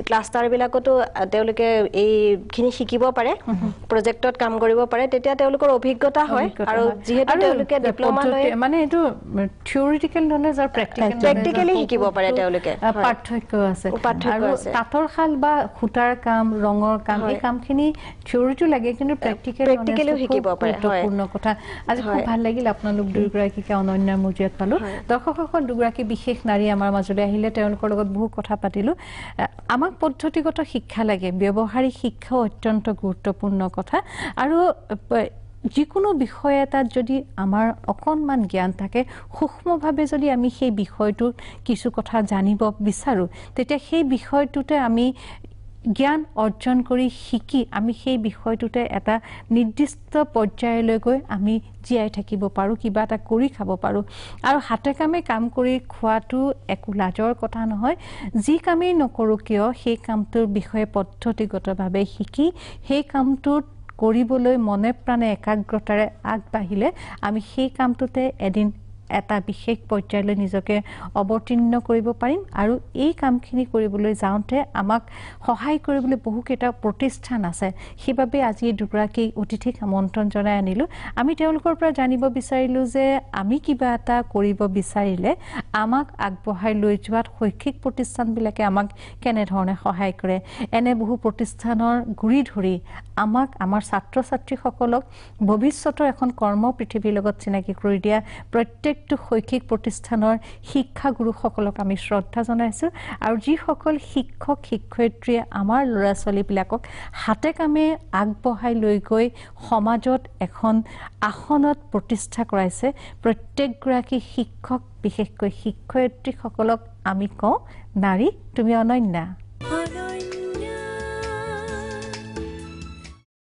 ক্লাষ্টাৰ বিলাকতো তেওঁলোকে এই খিনি শিকিব পাৰে প্ৰজেক্টত কাম কৰিব পাৰে তেতিয়া তেওঁলোকৰ অভিজ্ঞতা হয় আৰু যেহেতু তেওঁলোকে ডিপ্লোমা লৈ মানে এটো থিওৰিটিক্যাল নলেজ আৰু প্ৰেক্টিক্যালি শিকিব পাৰে তেওঁলোকে পাৰ্থক্য আছে আৰু তাঁতৰ শাল বা খুটাৰ কাম ৰঙৰ কাম এই কামখিনি থিওৰিটো লাগে কিন্তু প্ৰেক্টিক্যালি শিকিব পাৰে পূৰ্ণ কথা আজি খুব ভাল লাগিল আপোনালোক দুগৰাকীকে অনন্যাৰ মজিয়াত পালো দৰ্শকসকল দুগৰাকী বিশেষ নাৰী আমাৰ মাজলৈ আহিলে তেওঁলোকৰ লগত বহু কথা পাতিলো আমাক পদ্ধতিগত শিক্ষা লাগে ব্যৱহাৰিক শিক্ষা অত্যন্ত গুৰুত্বপূৰ্ণ কথা আৰু যিকোনো বিষয় এটাত যদি আমাৰ অকণমান জ্ঞান থাকে সূক্ষ্মভাৱে যদি আমি সেই বিষয়টোত কিছু কথা জানিব বিচাৰো তেতিয়া সেই বিষয়টোতে আমি জ্ঞান অৰ্জন কৰি শিকি আমি সেই বিষয়টোতে এটা নিৰ্দিষ্ট পৰ্যায়লৈ গৈ আমি জীয়াই থাকিব পাৰো কিবা এটা কৰি খাব পাৰো আৰু হাতে কামে কাম কৰি খোৱাটো একো লাজৰ কথা নহয় যি কামেই নকৰো কিয় সেই কামটোৰ বিষয়ে পদ্ধতিগতভাৱে শিকি সেই কামটোত কৰিবলৈ মনে প্ৰাণে একাগ্ৰতাৰে আগবাঢ়িলে আমি সেই কামটোতে এদিন এটা বিশেষ পৰ্যায়লৈ নিজকে অৱতীৰ্ণ কৰিব পাৰিম আৰু এই কামখিনি কৰিবলৈ যাওঁতে আমাক সহায় কৰিবলৈ বহুকেইটা প্ৰতিষ্ঠান আছে সেইবাবে আজি দুগৰাকী অতিথিক আমন্ত্ৰণ জনাই আনিলো আমি তেওঁলোকৰ পৰা জানিব বিচাৰিলো যে আমি কিবা এটা কৰিব বিচাৰিলে আমাক আগবঢ়াই লৈ যোৱাত শৈক্ষিক প্ৰতিষ্ঠানবিলাকে আমাক কেনে ধৰণে সহায় কৰে এনে বহু প্ৰতিষ্ঠানৰ গুৰি ধৰি আমাক আমাৰ ছাত্ৰ ছাত্ৰীসকলক ভৱিষ্যতৰ এখন কৰ্ম পৃথিৱীৰ লগত চিনাকি কৰি দিয়া প্ৰত্যেক শৈক্ষিক প্ৰতিষ্ঠানৰ শিক্ষাগুৰুসকলক আমি শ্ৰদ্ধা জনাইছো আৰু যিসকল শিক্ষক শিক্ষয়িত্ৰীয়ে আমাৰ ল'ৰা ছোৱালীবিলাকক হাতে কামে আগবঢ়াই লৈ গৈ সমাজত এখন আসনত প্ৰতিষ্ঠা কৰাইছে প্ৰত্যেকগৰাকী শিক্ষক বিশেষকৈ শিক্ষয়িত্ৰীসকলক আমি কওঁ নাৰী তুমি অনন্যা